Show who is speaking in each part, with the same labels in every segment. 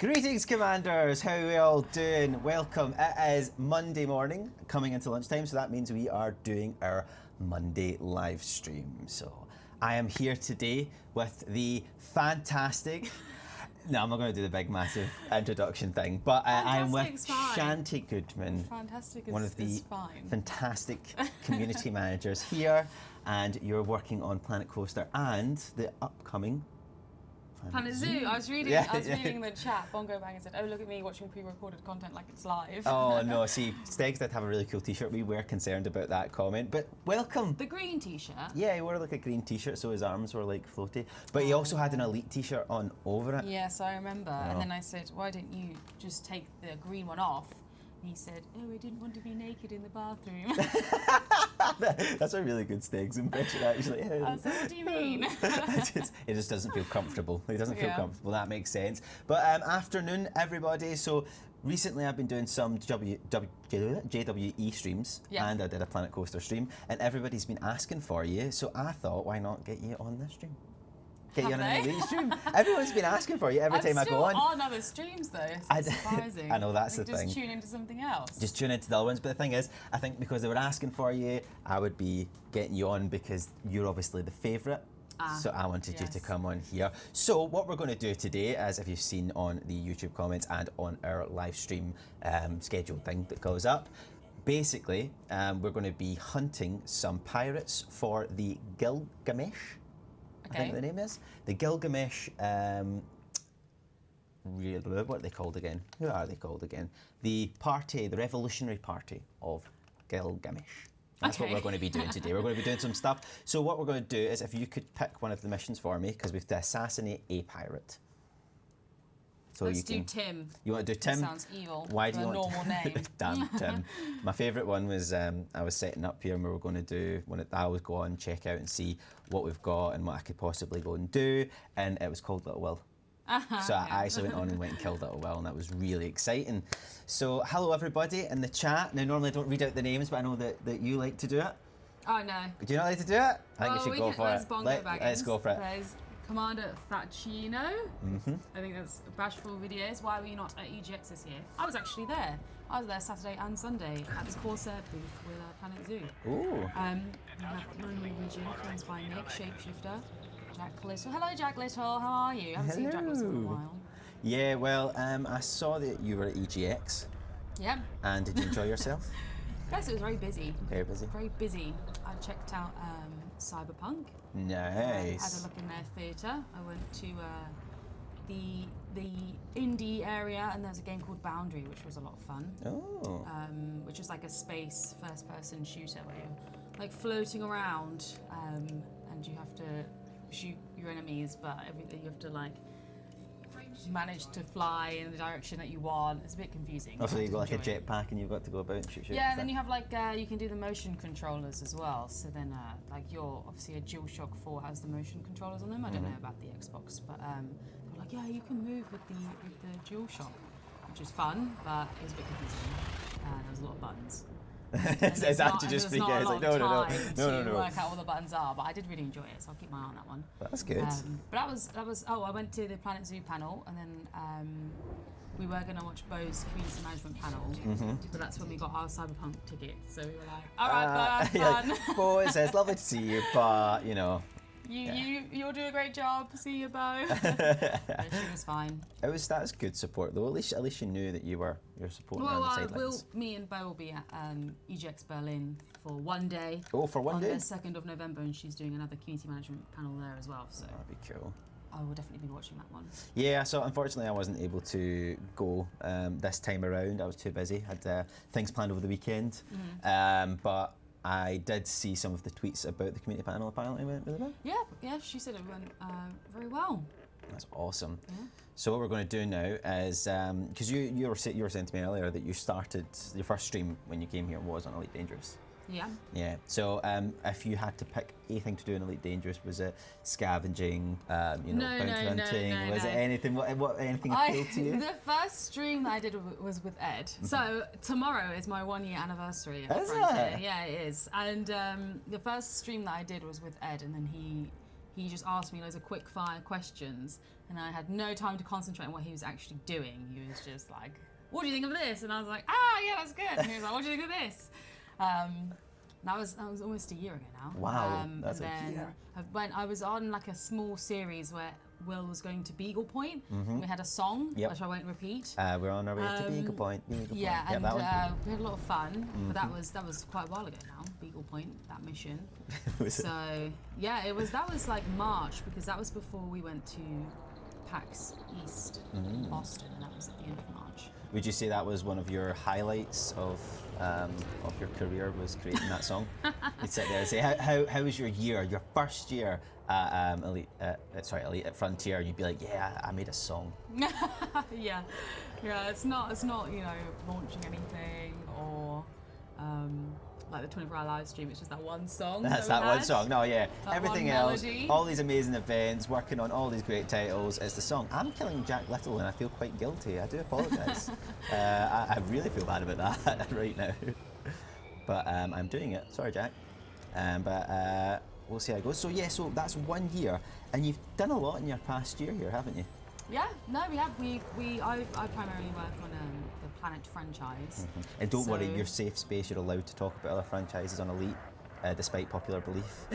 Speaker 1: Greetings, Commanders! How are we all doing? Welcome. It is Monday morning, coming into lunchtime, so that means we are doing our Monday live stream. So I am here today with the fantastic... No, I'm not going to do the big, massive introduction thing, but I am with Shanti Goodman,
Speaker 2: Fantastic
Speaker 1: one of the
Speaker 2: fine.
Speaker 1: fantastic community managers here, and you're working on Planet Coaster and the upcoming
Speaker 2: Planet Zoo. I was reading the chat. Bongo Bang said, "Oh, look at me watching pre-recorded content like it's live."
Speaker 1: Oh no! See, Stegs did have a really cool T-shirt. We were concerned about that comment, but welcome.
Speaker 2: The green T-shirt.
Speaker 1: Yeah, he wore like a green T-shirt, so his arms were like floaty. But he also had an elite T-shirt on over it.
Speaker 2: Yes, I remember.
Speaker 1: Oh.
Speaker 2: And then I said, "Why don't you just take the green one off?" And he said, "Oh, I didn't want to be naked in the bathroom."
Speaker 1: That's a really good Stegs impression, actually.
Speaker 2: I said, "What do you mean?"
Speaker 1: It just doesn't feel comfortable. It doesn't feel comfortable. That makes sense. But afternoon, everybody. So recently, I've been doing some JWE streams, and I did a Planet Coaster stream, and everybody's been asking for you. So I thought, why not get you on this stream? Get you on an elite stream. Everyone's been asking for you every time I go on.
Speaker 2: I'm still on other streams though. It's surprising.
Speaker 1: I know, that's the thing.
Speaker 2: Just tune into something else.
Speaker 1: Just tune into the other ones. But the thing is, I think because they were asking for you, I would be getting you on because you're obviously the favourite. So I wanted you to come on here. So what we're going to do today, as if you've seen on the YouTube comments and on our live stream scheduled thing that goes up, basically we're going to be hunting some pirates for the Gilgamesh. I think the name is the Gilgamesh. What are they called again? Who are they called again? The party, the revolutionary party of Gilgamesh. That's what we're going to be doing today. We're going to be doing some stuff. So what we're going to do is, if you could pick one of the missions for me, because we have to assassinate a pirate. So
Speaker 2: Let's do Tim.
Speaker 1: You want to do Tim?
Speaker 2: That sounds evil.
Speaker 1: Why do you want
Speaker 2: normal name?
Speaker 1: Damn Tim. My favourite one was I was setting up here and we were going to do I always go on, check out and see what we've got and what I could possibly go and do, and it was called Little Will. So I actually went on and went and killed Little Will, and that was really exciting. So hello everybody in the chat. Now normally I don't read out the names, but I know that you like to do it.
Speaker 2: Oh no.
Speaker 1: Do you not like to do it? I think we should go for it. Let's go for it.
Speaker 2: There's Commander Facchino. I think that's Bashful Videos. Why were you not at EGX this year? I was actually there. I was there Saturday and Sunday at the Corsair booth with Planet Zoo.
Speaker 1: Ooh.
Speaker 2: We have My Norwegian, friends by Nick, Shapeshifter, Jack Little. Hello, Jack Little. How are you? I haven't seen Jack Little in a while.
Speaker 1: Yeah, well, I saw that you were at EGX.
Speaker 2: Yep.
Speaker 1: And did you enjoy yourself?
Speaker 2: Yes, it was very busy.
Speaker 1: Very busy.
Speaker 2: Very busy. I checked out Cyberpunk.
Speaker 1: Nice.
Speaker 2: I had a look in their theatre. I went to the indie area, and there's a game called Boundary, which was a lot of fun.
Speaker 1: Oh.
Speaker 2: Which is like a space first-person shooter where you're like floating around, and you have to shoot your enemies, but everything you have to like manage to fly in the direction that you want. It's a bit confusing.
Speaker 1: Also, you've got like a jetpack and you've got to go about and shoot.
Speaker 2: Yeah, and then you have like you can do the motion controllers as well. So then like obviously a DualShock 4 has the motion controllers on them. I don't know about the Xbox, but they're like, yeah, you can move with the DualShock, which is fun, but it was a bit confusing. There was a lot of buttons.
Speaker 1: It's actually just speaking. It's like no.
Speaker 2: To work out what the buttons are, but I did really enjoy it, so I'll keep my eye on that one.
Speaker 1: That's good.
Speaker 2: But that was. Oh, I went to the Planet Zoo panel, and then we were going to watch Bo's community management panel, but that's when we got our Cyberpunk tickets. So we were like, all right, fun.
Speaker 1: Bo, it says lovely to see you, but you know.
Speaker 2: You'll do a great job. See you, Bo. But she was fine.
Speaker 1: That's good support though. At least you knew that you're supporting her on the sidelines.
Speaker 2: Me and Bo will be at EGX Berlin for one day.
Speaker 1: Oh, for one day?
Speaker 2: On the 2nd of November, and she's doing another community management panel there as well. So
Speaker 1: that'd be cool.
Speaker 2: I will definitely be watching that one.
Speaker 1: Yeah, so unfortunately I wasn't able to go this time around. I was too busy. Had things planned over the weekend, but I did see some of the tweets about the community panel. Apparently, it went really well.
Speaker 2: Yeah, she said it went very well.
Speaker 1: That's awesome.
Speaker 2: Yeah.
Speaker 1: So what we're going to do now is because you were saying to me earlier that you started your first stream when you came here was on Elite Dangerous.
Speaker 2: Yeah.
Speaker 1: Yeah. So if you had to pick a thing to do in Elite Dangerous, was it scavenging? Bounty hunting? Was it anything? What anything appealed to you?
Speaker 2: The first stream that I did was with Ed. So tomorrow is my 1-year anniversary.
Speaker 1: Is it?
Speaker 2: Yeah, it is. And the first stream that I did was with Ed, and then he he just asked me loads of quick fire questions, and I had no time to concentrate on what he was actually doing. He was just like, what do you think of this? And I was like, yeah, that's good. And he was like, what do you think of this? That was almost a year ago now.
Speaker 1: Wow, that's a year.
Speaker 2: I was on like a small series where Will was going to Beagle Point. We had a song, which I won't repeat.
Speaker 1: We're on our way to Beagle Point.
Speaker 2: Yeah,
Speaker 1: Point.
Speaker 2: and we had a lot of fun, but that was quite a while ago now. Beagle Point, that mission. So yeah, that was like March, because that was before we went to PAX East in Boston, and that was at the end of March.
Speaker 1: Would you say that was one of your highlights of your career, was creating that song? You'd sit there and say, how was your year, your first year at Elite at Frontier? You'd be like, yeah, I made a song.
Speaker 2: yeah, it's not launching anything or like the 24-hour live stream. It's just that one song.
Speaker 1: That's that one song. No, yeah.
Speaker 2: That
Speaker 1: everything else, all these amazing events, working on all these great titles, it's the song. I'm killing Jack Little, and I feel quite guilty. I do apologise. I really feel bad about that right now. But I'm doing it. Sorry, Jack. But we'll see how it goes. So yeah, so that's 1 year, and you've done a lot in your past year here, haven't you?
Speaker 2: Yeah, no, we have. I primarily work on the Planet franchise.
Speaker 1: And don't worry, you're safe space. You're allowed to talk about other franchises on Elite, despite popular belief.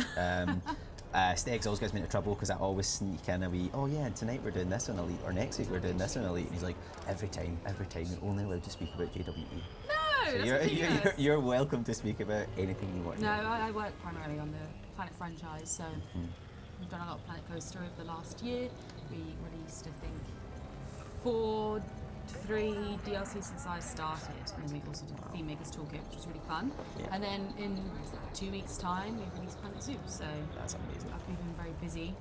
Speaker 1: Stegs always gets me into trouble because I always sneak in a wee, oh yeah, and tonight we're doing this on Elite, or next week we're doing this on Elite. And he's like, every time, you're only allowed to speak about JWE.
Speaker 2: No,
Speaker 1: so you're welcome to speak about anything you want.
Speaker 2: No, I work primarily on the Planet franchise, so we've done a lot of Planet Coaster over the last year. We released, I think, 3 DLC since I started, and then we also did the Theme Makers Toolkit, which was really fun. Yeah. And then in 2 weeks' time, we released Planet Zoo. So
Speaker 1: that's amazing.
Speaker 2: We've been very busy.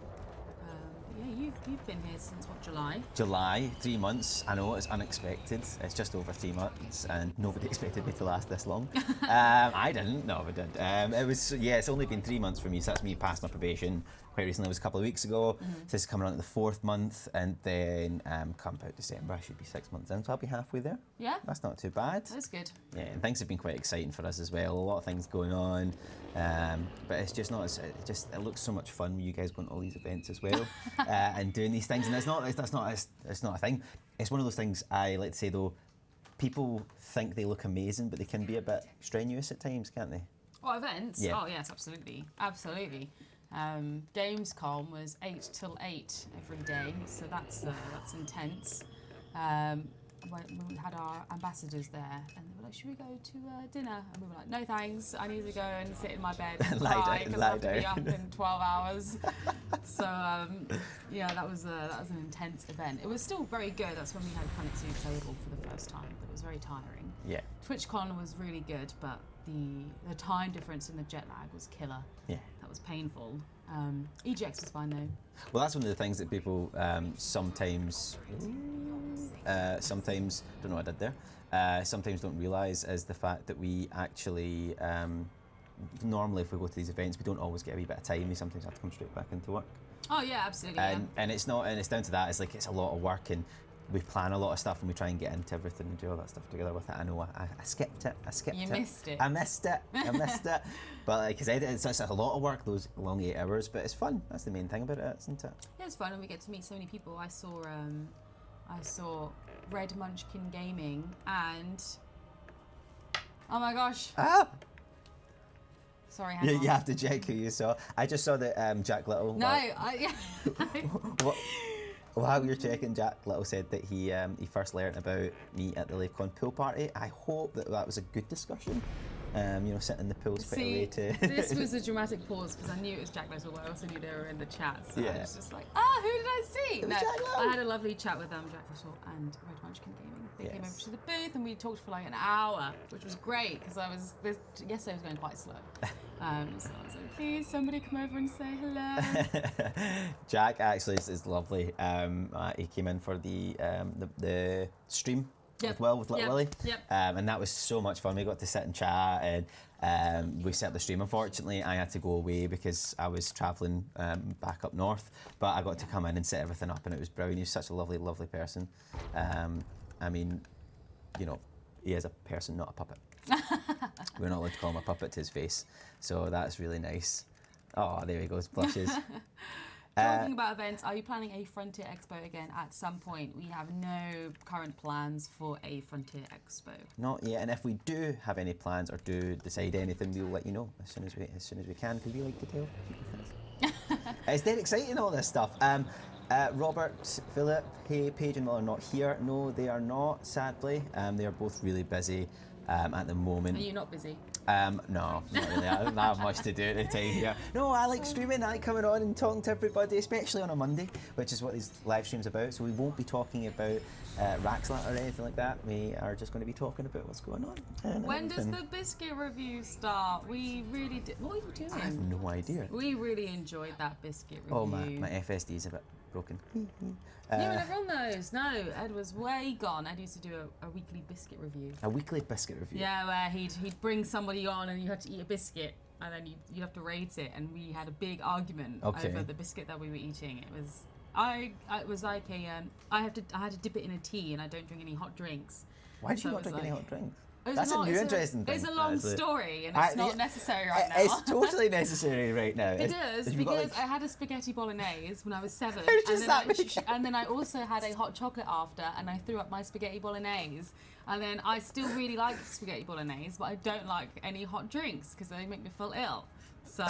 Speaker 2: Yeah, you've been here since what, July?
Speaker 1: July, 3 months. I know, it's unexpected. It's just over 3 months, and nobody expected me to last this long. I didn't. No, I did. It's only been 3 months for me. So that's me past my probation. Quite recently, it was a couple of weeks ago. So this is coming on to the 4th month, and then come about December, I should be 6 months in, so I'll be halfway there.
Speaker 2: Yeah.
Speaker 1: That's not too bad.
Speaker 2: That's good.
Speaker 1: Yeah, and things have been quite exciting for us as well. A lot of things going on, but it's just not. It looks so much fun with you guys going to all these events as well, and doing these things. And it's not a thing. It's one of those things. I like to say though, people think they look amazing, but they can be a bit strenuous at times, can't they?
Speaker 2: Oh, events?
Speaker 1: Yeah.
Speaker 2: Oh, yes, absolutely. Gamescom was 8 till 8 every day, so that's intense. We had our ambassadors there, and they were like, should we go to dinner? And we were like, no thanks, I need to go and sit in my bed and cry because I have to be up in 12 hours. So yeah, that was an intense event. It was still very good. That's when we had Planet Zoo playable for the first time, but it was very tiring.
Speaker 1: Yeah.
Speaker 2: TwitchCon was really good, but the time difference and the jet lag was killer.
Speaker 1: Yeah.
Speaker 2: That was painful. EGX was fine though.
Speaker 1: Well, that's one of the things that people sometimes don't know what I did there. Sometimes don't realise is the fact that we actually normally if we go to these events we don't always get a wee bit of time. We sometimes have to come straight back into work.
Speaker 2: Oh yeah, absolutely.
Speaker 1: And it's down to that. It's like it's a lot of work and we plan a lot of stuff and we try and get into everything and do all that stuff together with it. I know I skipped it.
Speaker 2: You missed it.
Speaker 1: I missed it. But because it's a lot of work, those long 8 hours, but it's fun. That's the main thing about it, isn't it?
Speaker 2: Yeah, it's fun and we get to meet so many people. I saw Red Munchkin Gaming and oh my gosh.
Speaker 1: Ah!
Speaker 2: Sorry, hang on.
Speaker 1: You have to check who you saw. I just saw that Jack Little.
Speaker 2: No,
Speaker 1: While you're checking, Jack Little said that he first learnt about me at the LaveCon pool party. I hope that was a good discussion. Sitting in the pool's quite a way to...
Speaker 2: This was a dramatic pause because I knew it was Jack Little, but I also knew they were in the chat. So
Speaker 1: yeah.
Speaker 2: I was just like, who did I see? No, I had a lovely chat with Jack Little and Red Munchkin Gaming. They came over to the booth and we talked for like an hour, which was great because yesterday was going quite slow. So I was like, please, somebody come over and say hello.
Speaker 1: Jack actually is lovely. He came in for the stream with Little Willie.
Speaker 2: Yep.
Speaker 1: And that was so much fun. We got to sit and chat and we set the stream. Unfortunately, I had to go away because I was travelling back up north, but I got to come in and set everything up and it was brilliant. He's such a lovely, lovely person. I mean, he is a person, not a puppet. We're not allowed to call him a puppet to his face, so that's really nice. Oh, there he goes, blushes.
Speaker 2: Talking about events, are you planning a Frontier Expo again at some point? We have no current plans for a Frontier Expo.
Speaker 1: Not yet, and if we do have any plans or do decide anything, we'll let you know as soon as we can, because we like to tell people things. It's dead exciting, all this stuff. Robert, Philip, hey, Paige and Will are not here. No, they are not, sadly. They are both really busy at the moment.
Speaker 2: Are you not busy?
Speaker 1: No, not really. I don't have much to do at the time here. No, I like streaming. I like coming on and talking to everybody, especially on a Monday, which is what these live streams about. So we won't be talking about Raxlat or anything like that. We are just going to be talking about what's going on.
Speaker 2: When does the Biscuit review start? We really did. What are you doing?
Speaker 1: I have no idea.
Speaker 2: We really enjoyed that Biscuit review.
Speaker 1: Oh, my FSD is a bit broken.
Speaker 2: You were never on those. No, Ed was way gone. Ed used to do a weekly Biscuit review.
Speaker 1: A weekly Biscuit review?
Speaker 2: Yeah, where he'd bring somebody on and you had to eat a biscuit and then you'd have to rate it, and we had a big argument over the biscuit that we were eating. It was like I had to dip it in a tea, and I don't drink any hot drinks.
Speaker 1: Why do you not drink any hot drinks?
Speaker 2: That's
Speaker 1: a new interesting thing.
Speaker 2: It's a long story, and it's not necessary right now.
Speaker 1: It's totally necessary right now.
Speaker 2: Because I had a spaghetti bolognese when I was 7, and then I also had a hot chocolate after, and I threw up my spaghetti bolognese. And then I still really like spaghetti bolognese, but I don't like any hot drinks because they make me feel ill. So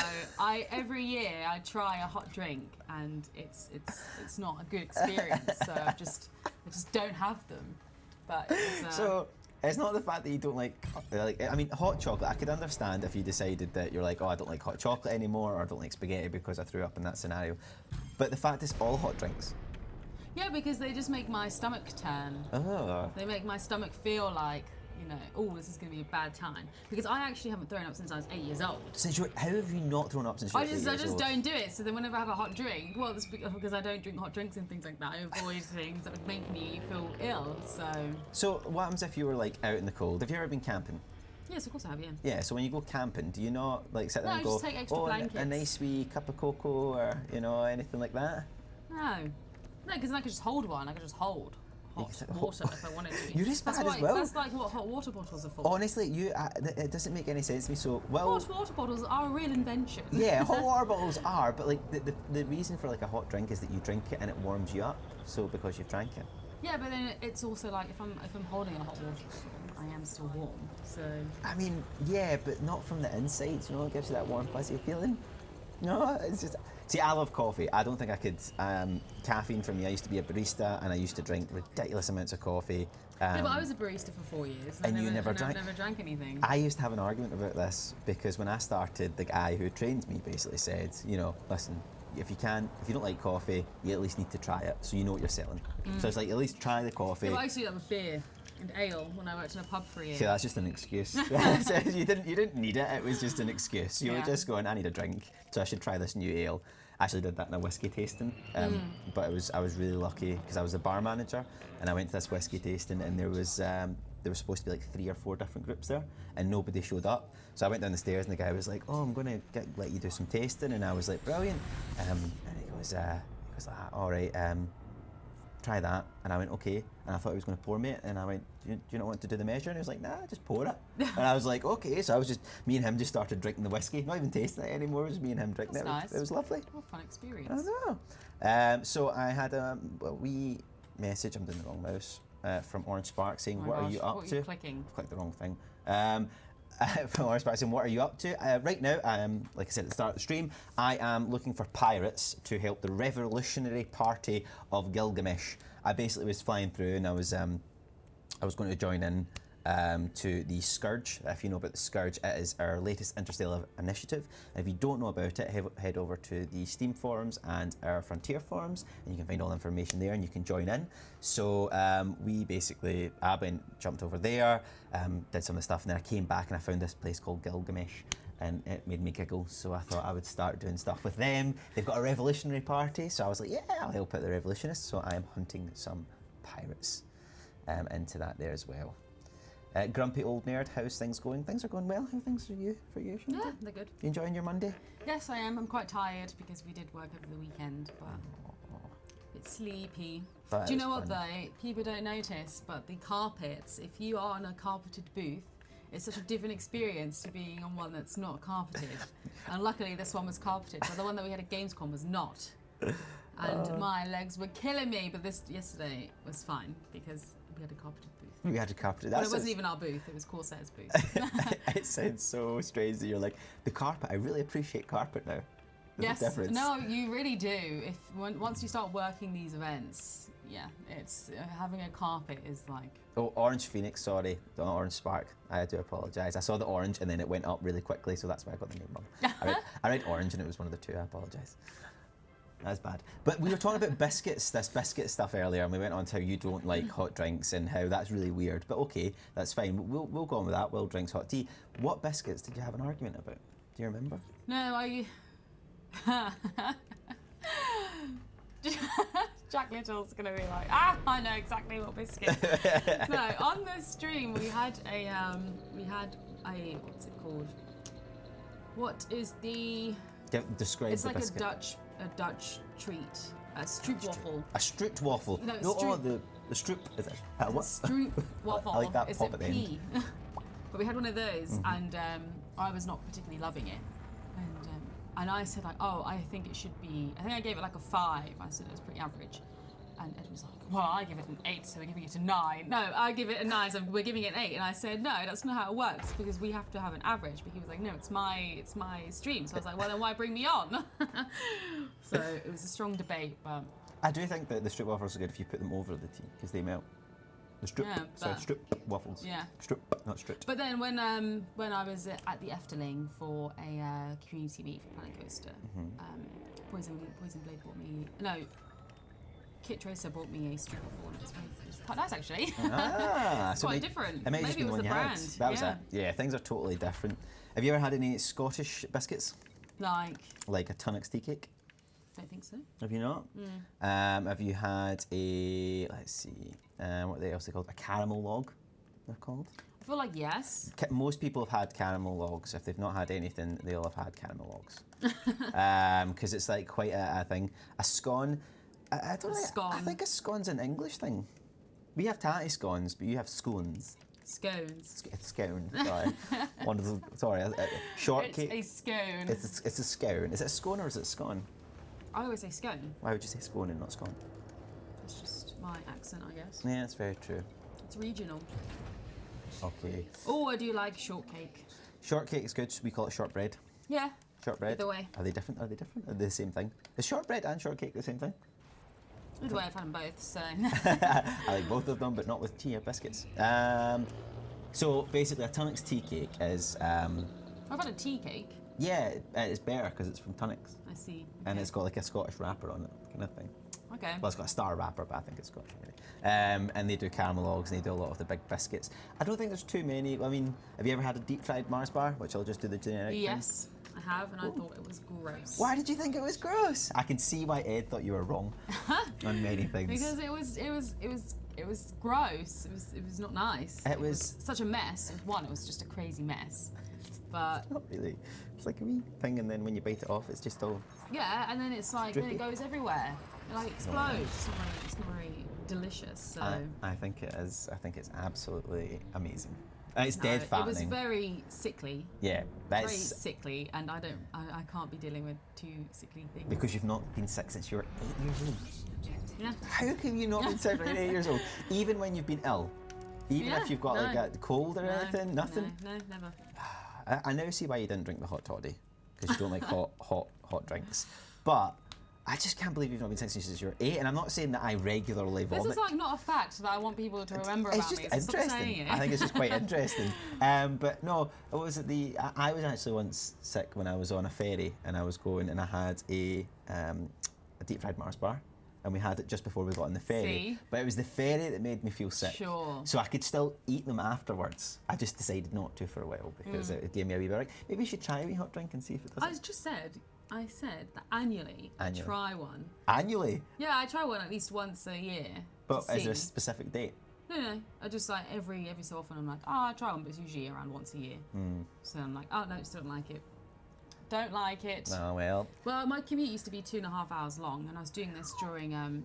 Speaker 2: every year I try a hot drink, and it's not a good experience. So I just don't have them. But
Speaker 1: so. It's not the fact that you don't like, I mean, hot chocolate, I could understand if you decided that you're like, oh, I don't like hot chocolate anymore, or I don't like spaghetti because I threw up in that scenario. But the fact is, all hot drinks.
Speaker 2: Yeah, because they just make my stomach turn.
Speaker 1: Oh.
Speaker 2: They make my stomach feel like, you know, oh, this is going to be a bad time. Because I actually haven't thrown up since I was 8 years old.
Speaker 1: How have you not thrown up since you were 8 years old?
Speaker 2: I just don't do it. So then whenever I have a hot drink, well, it's because I don't drink hot drinks and things like that. I avoid things that would make me feel ill,
Speaker 1: So what happens if you were, like, out in the cold? Have you ever been camping?
Speaker 2: Yes, of course I have, yeah.
Speaker 1: Yeah, so when you go camping, do you not, like, sit there and go,
Speaker 2: just take extra blankets.
Speaker 1: a nice wee cup of cocoa or, you know, anything like that?
Speaker 2: No, because then I could just hold one. I could just hold hot water if I wanted to.
Speaker 1: You're as bad as well.
Speaker 2: That's like what hot water bottles are for.
Speaker 1: Honestly, it doesn't make any sense to me. So,
Speaker 2: hot water bottles are a real invention.
Speaker 1: Yeah, hot water bottles are, but like the reason for like a hot drink is that you drink it and it warms you up. So because you've drank it.
Speaker 2: Yeah, but then it's also like if I'm holding a hot water bottle, I am still warm. So.
Speaker 1: I mean, yeah, but not from the inside. You know, it gives you that warm, fuzzy feeling. No, it's just. See, I love coffee. I don't think I could. Caffeine for me. I used to be a barista, and I used to drink ridiculous amounts of coffee.
Speaker 2: Yeah, but I was a barista for 4 years.
Speaker 1: And you never drank?
Speaker 2: I never drank anything.
Speaker 1: I used to have an argument about this because when I started, the guy who trained me basically said, you know, listen, if you don't like coffee, you at least need to try it so you know what you're selling. So it's like, at least try the coffee.
Speaker 2: Yeah, but I used to do that with beer and ale when I worked in a pub for a year.
Speaker 1: See, that's just an excuse. You didn't need it. It was just an excuse. You were just going, I need a drink, so I should try this new ale. I actually did that in a whiskey tasting, but I was really lucky because I was the bar manager, and I went to this whiskey tasting, and there was supposed to be like 3 or 4 different groups there, and nobody showed up. So I went down the stairs, and the guy was like, "Oh, I'm going to let you do some tasting," and I was like, "Brilliant," and he goes like, "All right, try that," and I went, "Okay," and I thought he was going to pour me it, and I went, do you not want to do the measure? And he was like, "Nah, just pour it." And I was like, "Okay," so me and him just started drinking the whiskey, not even tasting it anymore, it was me and him drinking.
Speaker 2: That's nice.
Speaker 1: It was lovely.
Speaker 2: What a fun experience.
Speaker 1: I know. So I had a wee message, I'm doing the wrong mouse, from Orange Spark saying, what are you up to?
Speaker 2: Clicking?
Speaker 1: I've clicked the wrong thing. From Orange Spark saying, what are you up to? Right now, like I said at the start of the stream, I am looking for pirates to help the revolutionary party of Gilgamesh. I basically was flying through and I was going to join in to the Scourge. If you know about the Scourge, it is our latest interstellar initiative. And if you don't know about it, head over to the Steam forums and our Frontier forums, and you can find all the information there and you can join in. So I jumped over there, did some of the stuff, and then I came back and I found this place called Gilgamesh. And it made me giggle, so I thought I would start doing stuff with them. They've got a revolutionary party, so I was like, yeah, I'll help out the revolutionists. So I am hunting some pirates into that there as well. Grumpy old nerd, how's things going? Things are going well. How are things for you, Shanti?
Speaker 2: Yeah, they're good.
Speaker 1: You enjoying your Monday?
Speaker 2: Yes, I am. I'm quite tired because we did work over the weekend, but a bit sleepy. Do you know what though? People don't notice, but the carpets, if you are on a carpeted booth, it's such a different experience to being on one that's not carpeted. And luckily this one was carpeted, but the one that we had at Gamescom was not. And my legs were killing me, but yesterday was fine because we had a carpeted booth.
Speaker 1: We had a carpeted.
Speaker 2: But it wasn't even our booth; it was Corsair's booth.
Speaker 1: It sounds so strange that you're like the carpet. I really appreciate carpet now. There's a difference.
Speaker 2: No, you really do. Once you start working these events, yeah, it's having a carpet is like.
Speaker 1: Oh, Orange Phoenix, sorry, not Orange Spark. I do apologise. I saw the orange and then it went up really quickly, so that's why I got the name wrong. I read orange and it was one of the two. I apologise. That's bad. But we were talking about biscuits, this biscuit stuff earlier, and we went on to how you don't like hot drinks and how that's really weird. But okay, that's fine. We'll go on with that. Will drinks, hot tea. What biscuits did you have an argument about? Do you remember?
Speaker 2: No, Jack Little's gonna be like, I know exactly what biscuit. No, on the stream we had a what's it called? What is the?
Speaker 1: Describe
Speaker 2: it's
Speaker 1: the
Speaker 2: like
Speaker 1: biscuit.
Speaker 2: a Dutch treat, a stroop waffle.
Speaker 1: A stroop waffle.
Speaker 2: No,
Speaker 1: the stroop is it? What?
Speaker 2: Stroop waffle.
Speaker 1: I like that
Speaker 2: It's
Speaker 1: pop
Speaker 2: a
Speaker 1: at the end.
Speaker 2: P. But we had one of those, and I was not particularly loving it. And I said like, I think I gave it like a 5. I said it was pretty average. And Ed was like, well, I give it an 8, so we're giving it a 9. No, I give it a 9, so we're giving it an 8. And I said, no, that's not how it works, because we have to have an average. But he was like, no, it's my stream. So I was like, well, then why bring me on? So it was a strong debate, but.
Speaker 1: I do think that the stroop waffles are good if you put them over the tea, because they melt. The stroop waffles.
Speaker 2: Yeah.
Speaker 1: Stroop, not strut.
Speaker 2: But then when I was at the Efteling for a community meet for Planet Coaster, Poison Blade bought me Kit Tracer bought me a stroop waffle, and it's quite nice actually. It's quite different.
Speaker 1: It may have just been
Speaker 2: it was
Speaker 1: one
Speaker 2: the
Speaker 1: you
Speaker 2: brand.
Speaker 1: had. That was it. Yeah, things are totally different. Have you ever had any Scottish biscuits? Like a Tunnocks tea cake?
Speaker 2: Don't think so.
Speaker 1: Have you not? Have you had let's see, what else are they called? A caramel log, they're called?
Speaker 2: I feel like yes.
Speaker 1: Most people have had caramel logs. If they've not had anything, they'll have had caramel logs. Because it's like quite a thing. A scone, I don't know.
Speaker 2: Scone.
Speaker 1: I think a scone's an English thing. We have tatty scones, but you have scones.
Speaker 2: Scones.
Speaker 1: It's scone, sorry. Shortcake.
Speaker 2: It's a scone.
Speaker 1: It's a scone. Is it a scone or is it a scone?
Speaker 2: I always say scone.
Speaker 1: Why would you say scone and not scone?
Speaker 2: It's just my accent, I guess.
Speaker 1: Yeah, that's very true.
Speaker 2: It's regional.
Speaker 1: Okay.
Speaker 2: Oh, I do like shortcake.
Speaker 1: Shortcake is good. We call it shortbread.
Speaker 2: Yeah.
Speaker 1: Shortbread.
Speaker 2: Either way.
Speaker 1: Are they different? Are they the same thing? Is shortbread and shortcake the same thing?
Speaker 2: Either way, I've had them both, so.
Speaker 1: I like both of them, but not with tea or biscuits. So basically, a Tunnocks tea cake is.
Speaker 2: I've had a tea cake.
Speaker 1: Yeah, it's better because it's from Tunnocks.
Speaker 2: I see. Okay.
Speaker 1: And it's got like a Scottish wrapper on it, kind of thing.
Speaker 2: Okay.
Speaker 1: Well, it's got a star wrapper, but I think it's Scottish really. And they do caramel logs and they do a lot of the big biscuits. I don't think there's too many. I mean, have you ever had a deep fried Mars bar, which I'll just do the generic thing?
Speaker 2: Yes, I have, and I thought it was gross.
Speaker 1: Why did you think it was gross? I can see why Ed thought you were wrong on many things.
Speaker 2: Because it was gross. It was not nice.
Speaker 1: It was
Speaker 2: such a mess. It was just a crazy mess. But
Speaker 1: not really. It's like a wee thing, and then when you bite it off, it's just all.
Speaker 2: Yeah, and then it's like
Speaker 1: drippy.
Speaker 2: then it goes everywhere. It like explodes. It's not very delicious. So
Speaker 1: I think it is. I think it's absolutely amazing. It's dead fattening.
Speaker 2: It was very sickly.
Speaker 1: Yeah,
Speaker 2: Very
Speaker 1: that's
Speaker 2: sickly, and I can't be dealing with too sickly things.
Speaker 1: because you've not been sick since you were 8 years old.
Speaker 2: Yeah.
Speaker 1: How can you not been sick when you're 8 years old? Even when you've been ill, even if you've got like a cold or anything, nothing.
Speaker 2: No, never.
Speaker 1: I now see why you didn't drink the hot toddy, because you don't like hot drinks. But I just can't believe you've not been sick since you were 8. And I'm not saying that I regularly vomit.
Speaker 2: This is like not a fact that I want people to remember
Speaker 1: It's
Speaker 2: about
Speaker 1: just
Speaker 2: me. So stop
Speaker 1: interesting.
Speaker 2: saying it.
Speaker 1: I think it's just quite interesting. But no, what was it? I was actually once sick when I was on a ferry, and I was going, and I had a deep fried Mars bar. And we had it just before we got on the ferry.
Speaker 2: See?
Speaker 1: But it was the ferry that made me feel sick.
Speaker 2: Sure.
Speaker 1: So I could still eat them afterwards. I just decided not to for a while because it gave me a wee bit. Maybe we should try a wee hot drink and see if it does.
Speaker 2: I said that annually. I try one.
Speaker 1: Annually?
Speaker 2: Yeah, I try one at least once a year.
Speaker 1: But is there a specific date?
Speaker 2: No. I just like every so often I'm like, I try one, but it's usually around once a year. So I'm like, no, still don't like it. Don't like it.
Speaker 1: Oh, well.
Speaker 2: Well, my commute used to be 2.5 hours long, and I was doing this during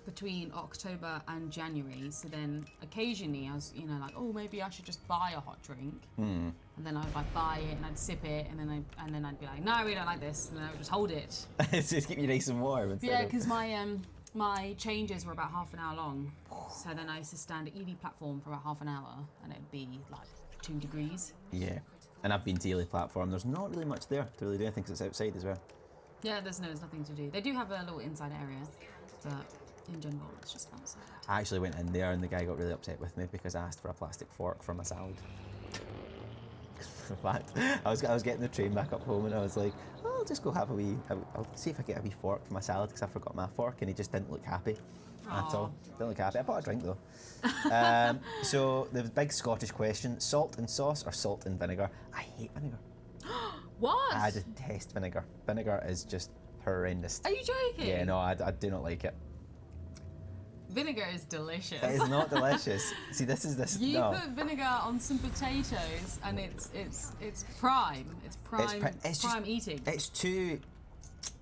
Speaker 2: between October and January. So then occasionally I was, like, oh, maybe I should just buy a hot drink. And then I would like buy it and I'd sip it, and then I'd be like, no, I really don't like this, and then I would just hold it.
Speaker 1: Just keep you nice and warm.
Speaker 2: Yeah, because my changes were about half an hour long. So then I used to stand at EV platform for about half an hour, and it'd be like 2 degrees.
Speaker 1: Yeah, and I've been to Ely platform. There's not really much there to really do. I think it's outside as well.
Speaker 2: Yeah, there's nothing to do. They do have a little inside area, but in general, it's just outside.
Speaker 1: I actually went in there and the guy got really upset with me because I asked for a plastic fork for my salad. In fact, I was getting the train back up home and I was like, oh, I'll just go have I'll see if I get a wee fork for my salad because I forgot my fork, and he just didn't look happy at all. Didn't look happy. I bought a drink though. So the big Scottish question: salt and sauce or salt and vinegar? I hate vinegar.
Speaker 2: What?
Speaker 1: I detest vinegar. Vinegar is just horrendous.
Speaker 2: Are you joking?
Speaker 1: Yeah, no, I do not like it.
Speaker 2: Vinegar is delicious.
Speaker 1: It is not delicious. See, this.
Speaker 2: You
Speaker 1: no.
Speaker 2: put vinegar on some potatoes, and it's prime. It's prime. It's prime eating.
Speaker 1: It's too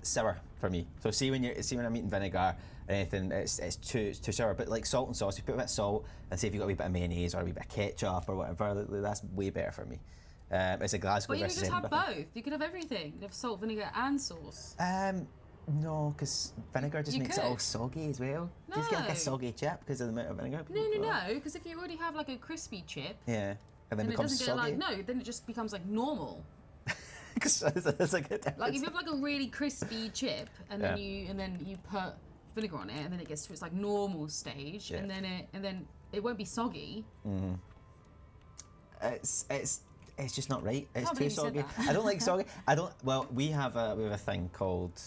Speaker 1: sour for me. So see when I'm eating vinegar or anything, it's too sour. But like salt and sauce, you put a bit of salt, and see if you got a wee bit of mayonnaise or a wee bit of ketchup or whatever. That's way better for me. It's a Glasgow
Speaker 2: But you
Speaker 1: versus
Speaker 2: could just have
Speaker 1: Edinburgh.
Speaker 2: both. You could have everything. You could have salt, vinegar, and sauce.
Speaker 1: No, because vinegar just makes it all soggy as well.
Speaker 2: No.
Speaker 1: Just get like a soggy chip because of the amount of vinegar.
Speaker 2: No. Because if you already have like a crispy chip,
Speaker 1: Yeah, and then
Speaker 2: then
Speaker 1: it
Speaker 2: it
Speaker 1: becomes
Speaker 2: doesn't
Speaker 1: soggy.
Speaker 2: get then it just becomes like normal.
Speaker 1: Because there's like a difference.
Speaker 2: Like if you have like a really crispy chip, and then you put vinegar on it, and then it gets to its like normal stage,
Speaker 1: Yeah.
Speaker 2: and then it won't be soggy.
Speaker 1: It's just not right. It's
Speaker 2: Can't
Speaker 1: too
Speaker 2: believe you said
Speaker 1: soggy.
Speaker 2: that.
Speaker 1: I don't like soggy. Well, we have a thing called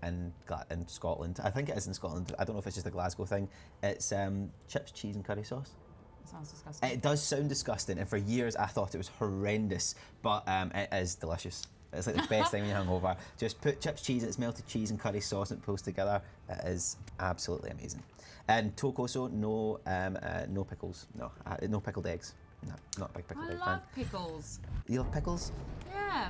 Speaker 1: in Scotland. I think it is in Scotland. I don't know if it's just a Glasgow thing. It's chips, cheese, and curry sauce.
Speaker 2: That sounds disgusting.
Speaker 1: It does sound disgusting, and for years I thought it was horrendous, but it is delicious. It's like the best thing when you're hungover. Just put chips, cheese, it's melted cheese and curry sauce, and it pulls together. It is absolutely amazing. And tokoso, no pickles. No pickled eggs. No, not a big pickled
Speaker 2: I
Speaker 1: egg
Speaker 2: love
Speaker 1: fan.
Speaker 2: pickles.
Speaker 1: You love pickles?
Speaker 2: Yeah,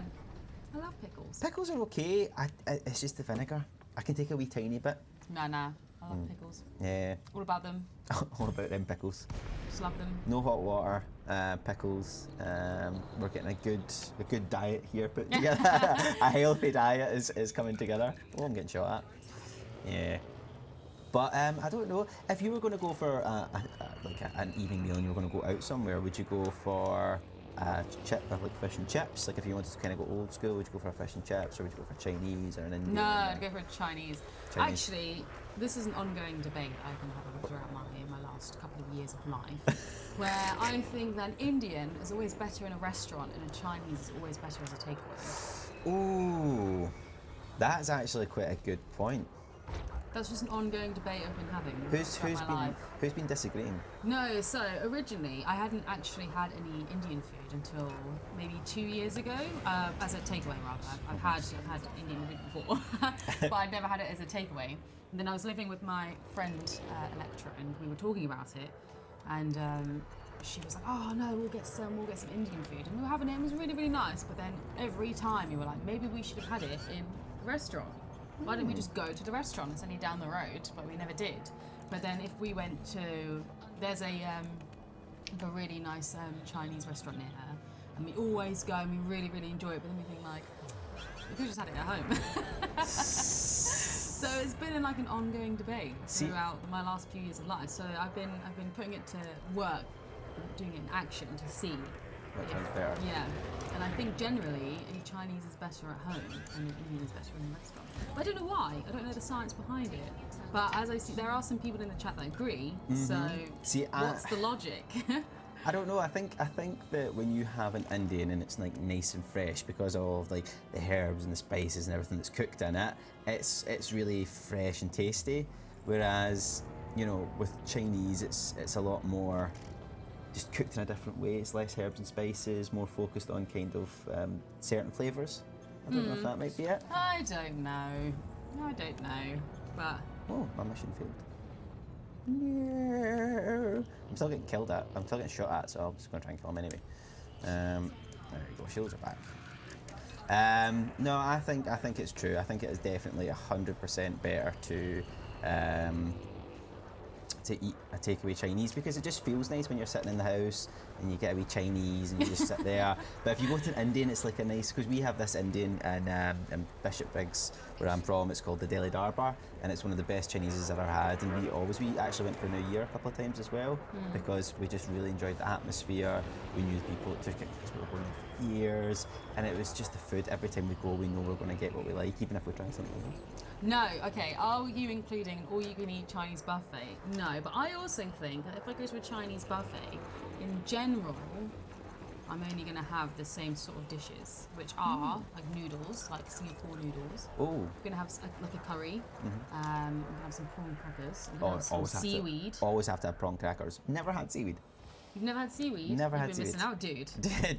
Speaker 2: I love pickles.
Speaker 1: Pickles are okay. It's just the vinegar. I can take a wee tiny bit.
Speaker 2: Nah, I love pickles.
Speaker 1: Yeah.
Speaker 2: All about them.
Speaker 1: All about them pickles.
Speaker 2: Just love them.
Speaker 1: No hot water, pickles. We're getting a good diet here put together. A healthy diet is coming together. Oh, I'm getting shot at. Yeah. But I don't know, if you were going to go for an evening meal and you were going to go out somewhere, would you go for like fish and chips? Like if you wanted to kind of go old school, would you go for a fish and chips, or would you go for Chinese or an Indian?
Speaker 2: No, I'd go for a Chinese.
Speaker 1: Chinese.
Speaker 2: Actually, this is an ongoing debate I've been having throughout my last couple of years of life, where I think that Indian is always better in a restaurant and a Chinese is always better as a takeaway.
Speaker 1: Ooh, that's actually quite a good point.
Speaker 2: That's just an ongoing debate I've been having throughout my life.
Speaker 1: Who's been disagreeing?
Speaker 2: No, so originally I hadn't actually had any Indian food until maybe 2 years ago, as a takeaway rather. I've had Indian food before, but I'd never had it as a takeaway. And then I was living with my friend Electra, and we were talking about it, and she was like, "Oh no, we'll get some Indian food," and we were having it. It was really really nice. But then every time you were like, maybe we should have had it in a restaurant. Why didn't we just go to the restaurant? It's only down the road, but we never did. But then if we went to, there's a really nice Chinese restaurant near her, and we always go and we really, really enjoy it, but then we think like, we could have just had it at home. So it's been in like an ongoing debate throughout my last few years of life. So I've been putting it to work, doing it in action to see.
Speaker 1: Which one's better?
Speaker 2: Yeah, and I think generally Chinese is better at home and Indian is better in a restaurant. But I don't know why. I don't know the science behind it. But as I see, there are some people in the chat that agree. So what's the logic?
Speaker 1: I don't know. I think that when you have an Indian and it's like nice and fresh because of like the herbs and the spices and everything that's cooked in it, it's really fresh and tasty. Whereas with Chinese, it's a lot more just cooked in a different way. It's less herbs and spices, more focused on kind of certain flavours. I don't know if that might be it.
Speaker 2: I don't know, but...
Speaker 1: Oh, my mission failed. No. I'm still getting killed at. I'm still getting shot at, so I'm just going to try and kill him anyway. There you go, shields are back. No, I think it's true. I think it is definitely 100% better to to eat a takeaway Chinese because it just feels nice when you're sitting in the house and you get a wee Chinese and you just sit there. But if you go to an Indian, it's like a nice, because we have this Indian in Bishop Briggs, where I'm from. It's called the Delhi Darbar, and it's one of the best Chineses I've ever had. And we actually went for New Year a couple of times as well because we just really enjoyed the atmosphere. We knew the people that took it because we were going for years, and it was just the food. Every time we go, we know we're going to get what we like, even if we try something new.
Speaker 2: No, okay, are you including an all-you-can-eat Chinese buffet? No, but I also think that if I go to a Chinese buffet, in general, I'm only going to have the same sort of dishes, which are like noodles, like Singapore noodles.
Speaker 1: Oh.
Speaker 2: We're going to have like a curry, we're going to have some prawn crackers, we're going to have some seaweed.
Speaker 1: Always have to have prawn crackers. Never had seaweed.
Speaker 2: You've never had seaweed?
Speaker 1: Never had
Speaker 2: You've been missing out, dude.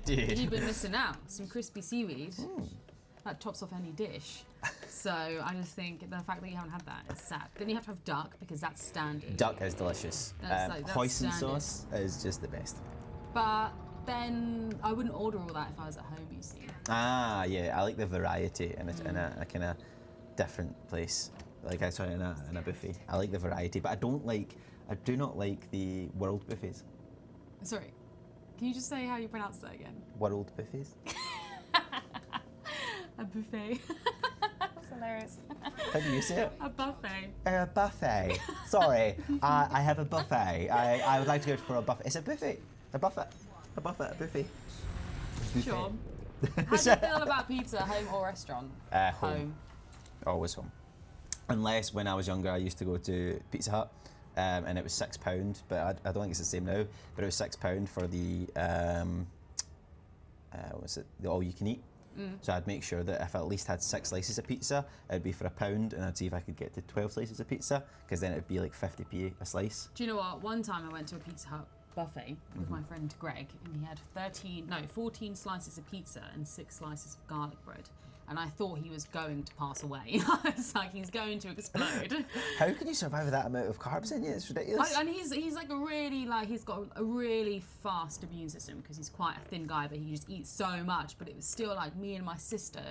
Speaker 1: Dude.
Speaker 2: You've been missing out. Some crispy seaweed. That tops off any dish. So I just think the fact that you haven't had that is sad. Then you have to have duck because that's standard.
Speaker 1: Duck is delicious.
Speaker 2: That's
Speaker 1: Hoisin
Speaker 2: standard.
Speaker 1: sauce is just the best.
Speaker 2: But then I wouldn't order all that if I was at home, you see.
Speaker 1: Ah, yeah, I like the variety in a kind of different place. Like I saw in a buffet. I like the variety, but I do not like the world buffets.
Speaker 2: Sorry, can you just say how you pronounce that again?
Speaker 1: World buffets.
Speaker 2: A buffet. That's hilarious.
Speaker 1: How do you say it?
Speaker 2: A buffet.
Speaker 1: A buffet. Sorry, I have a buffet. I would like to go for a buffet. It's a buffet. A buffet. A buffet. A buffet.
Speaker 2: Sure. How do you feel about pizza, home or restaurant?
Speaker 1: Home. Always home. Unless when I was younger, I used to go to Pizza Hut. And it was £6, but I don't think it's the same now. But it was £6 for the the all-you-can-eat. So I'd make sure that if I at least had 6 slices of pizza, it'd be for £1, and I'd see if I could get to 12 slices of pizza, because then it'd be like 50p a slice.
Speaker 2: Do you know what? One time I went to a Pizza Hut buffet with my friend Greg, and he had 14 slices of pizza and 6 slices of garlic bread. And I thought he was going to pass away. I was like, he's going to explode.
Speaker 1: How can you survive with that amount of carbs in you? It's ridiculous.
Speaker 2: And he's like he's got a really fast immune system because he's quite a thin guy, but he just eats so much. But it was still like me and my sister,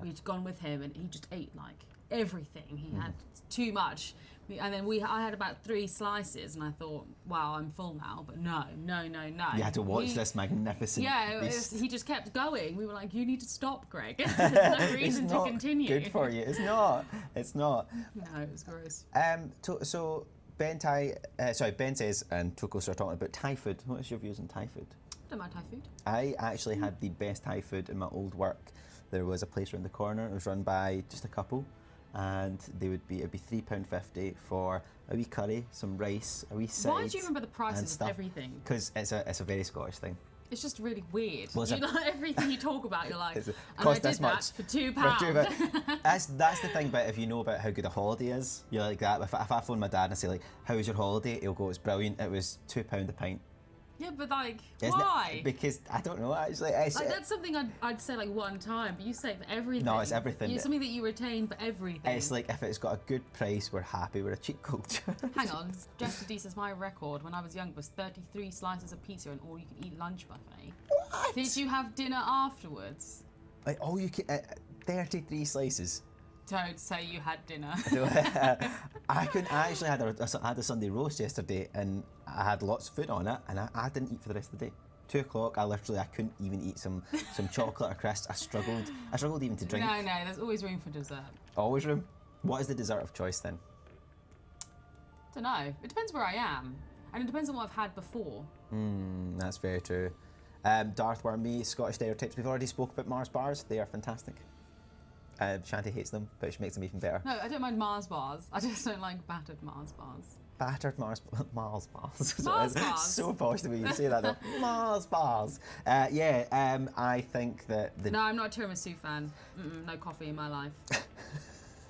Speaker 2: we'd gone with him, and he just ate like everything. He had too much. And then I had about 3 slices, and I thought, wow, I'm full now. But no.
Speaker 1: You had to watch this magnificent beast.
Speaker 2: He just kept going. We were like, you need to stop, Greg. There's no reason to continue.
Speaker 1: It's not good for you. It's not. It's not.
Speaker 2: No, it was gross.
Speaker 1: So Ben says, and Toko started talking about Thai food. What is your views on Thai food?
Speaker 2: Don't mind Thai food.
Speaker 1: I actually had the best Thai food in my old work. There was a place around the corner. It was run by just a couple. And it'd be £3.50 for a wee curry, some rice, a wee side.
Speaker 2: Why do you remember the prices of everything?
Speaker 1: Because it's a very Scottish thing.
Speaker 2: It's just really weird.
Speaker 1: Well,
Speaker 2: everything you talk about, you're like, and
Speaker 1: I
Speaker 2: did that for £2.
Speaker 1: That's the thing. But if you know about how good a holiday is, you're like that. If I phone my dad and say like, "How was your holiday?" He'll go, "It's brilliant. It was £2 a pint."
Speaker 2: Yeah, but like,
Speaker 1: Isn't
Speaker 2: why?
Speaker 1: It? Because I don't know actually.
Speaker 2: That's something I'd say like one time, but you say it for everything.
Speaker 1: No, it's everything.
Speaker 2: It's something that you retain for everything.
Speaker 1: It's like if it's got a good price, we're happy. We're a cheap culture.
Speaker 2: Hang on, just to decent, my record when I was young was 33 slices of pizza and all you could eat lunch buffet.
Speaker 1: What?
Speaker 2: Did you have dinner afterwards?
Speaker 1: Like all you can, 33 slices.
Speaker 2: Don't say you had dinner.
Speaker 1: I actually had a Sunday roast yesterday, and I had lots of food on it, and I didn't eat for the rest of the day. 2 o'clock, I couldn't even eat some chocolate or crisps. I struggled even to drink.
Speaker 2: No, there's always room for dessert.
Speaker 1: Always room. What is the dessert of choice then?
Speaker 2: Don't know. It depends where I am, and it depends on what I've had before.
Speaker 1: That's very true. Darth Wormy, Scottish stereotypes. We've already spoke about Mars bars. They are fantastic. Shanti hates them, but she makes them even better.
Speaker 2: No, I don't mind Mars bars. I just don't like battered Mars bars.
Speaker 1: Battered Mars bars.
Speaker 2: Mars bars.
Speaker 1: So posh the way you say that though. Mars bars. I think that
Speaker 2: No, I'm not a tiramisu fan. No coffee in my life.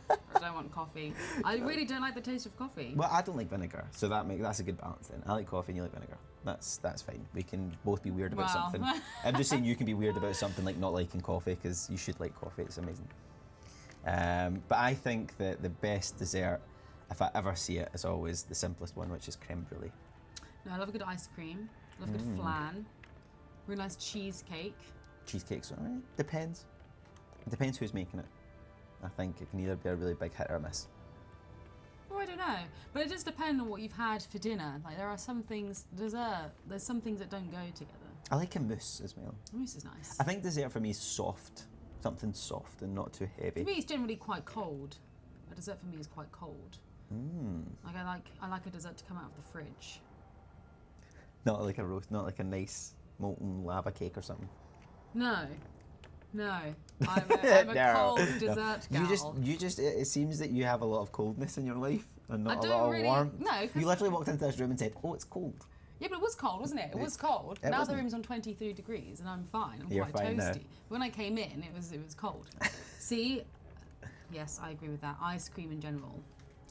Speaker 2: I don't want coffee. I really don't like the taste of coffee.
Speaker 1: Well, I don't like vinegar, so that's a good balance then. I like coffee and you like vinegar. That's fine. We can both be weird about something. I'm just saying you can be weird about something like not liking coffee, because you should like coffee. It's amazing. But I think that the best dessert, if I ever see it, is always the simplest one, which is creme brulee.
Speaker 2: No, I love a good ice cream. I love a good flan. Really nice cheesecake.
Speaker 1: Cheesecake's alright. Depends. It depends who's making it. I think it can either be a really big hit or a miss.
Speaker 2: Well, I don't know. But it does depend on what you've had for dinner. Like there are some things, dessert, there's some things that don't go together.
Speaker 1: I like a mousse as well.
Speaker 2: Mousse is nice.
Speaker 1: I think dessert for me is soft. Something soft and not too heavy.
Speaker 2: For me, it's generally quite cold. A dessert for me is quite cold. Like I like a dessert to come out of the fridge.
Speaker 1: Not like a roast, not like a nice molten lava cake or something.
Speaker 2: No. I'm a cold dessert gal.
Speaker 1: You just. It seems that you have a lot of coldness in your life and not
Speaker 2: I
Speaker 1: a
Speaker 2: don't
Speaker 1: lot
Speaker 2: really,
Speaker 1: of warmth.
Speaker 2: no.
Speaker 1: You literally walked into this room and said, "Oh, it's cold."
Speaker 2: Yeah, but it was cold, wasn't it? It was cold.
Speaker 1: It
Speaker 2: Now
Speaker 1: wasn't.
Speaker 2: the room's on 23 degrees and I'm fine. I'm
Speaker 1: You're
Speaker 2: quite
Speaker 1: fine now.
Speaker 2: toasty. When I came in, it was cold. See? Yes, I agree with that. Ice cream in general.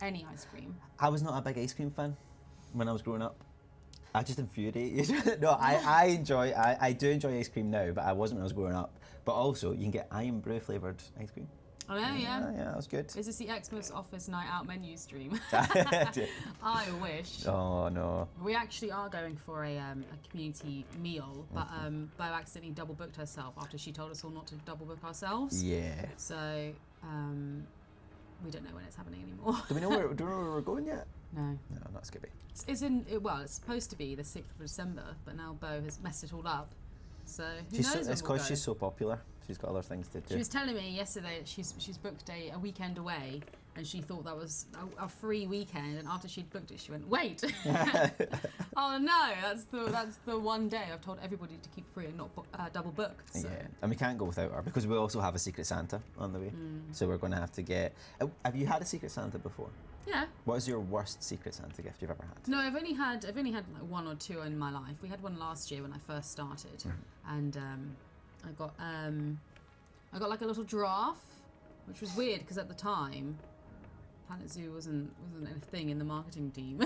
Speaker 2: Any ice cream.
Speaker 1: I was not a big ice cream fan when I was growing up. I just infuriate you. No, I do enjoy ice cream now, but I wasn't when I was growing up. But also, you can get Iron Brew flavoured ice cream.
Speaker 2: I know, yeah.
Speaker 1: Yeah, that was good.
Speaker 2: Is this the Xmas office night out menu stream? I wish.
Speaker 1: Oh no.
Speaker 2: We actually are going for a community meal, but Bo accidentally double booked herself after she told us all not to double book ourselves.
Speaker 1: Yeah.
Speaker 2: So we don't know when it's happening anymore.
Speaker 1: Do we know where we're going yet?
Speaker 2: No.
Speaker 1: No, not Skippy.
Speaker 2: It's supposed to be the 6th of December, but now Bo has messed it all up. So who knows when
Speaker 1: It's
Speaker 2: we'll
Speaker 1: because
Speaker 2: go.
Speaker 1: she's so popular. She's got other things to do.
Speaker 2: She was telling me yesterday that she's booked a weekend away, and she thought that was a free weekend. And after she'd booked it, she went, "Wait, oh no, that's the one day I've told everybody to keep free and not double book." So.
Speaker 1: Yeah, and we can't go without her because we also have a Secret Santa on the way. So we're going to have to get. Have you had a Secret Santa before?
Speaker 2: Yeah.
Speaker 1: What is your worst Secret Santa gift you've ever had?
Speaker 2: No, I've only had like one or two in my life. We had one last year when I first started, and I got like a little giraffe, which was weird because at the time, Planet Zoo wasn't a thing in the marketing team.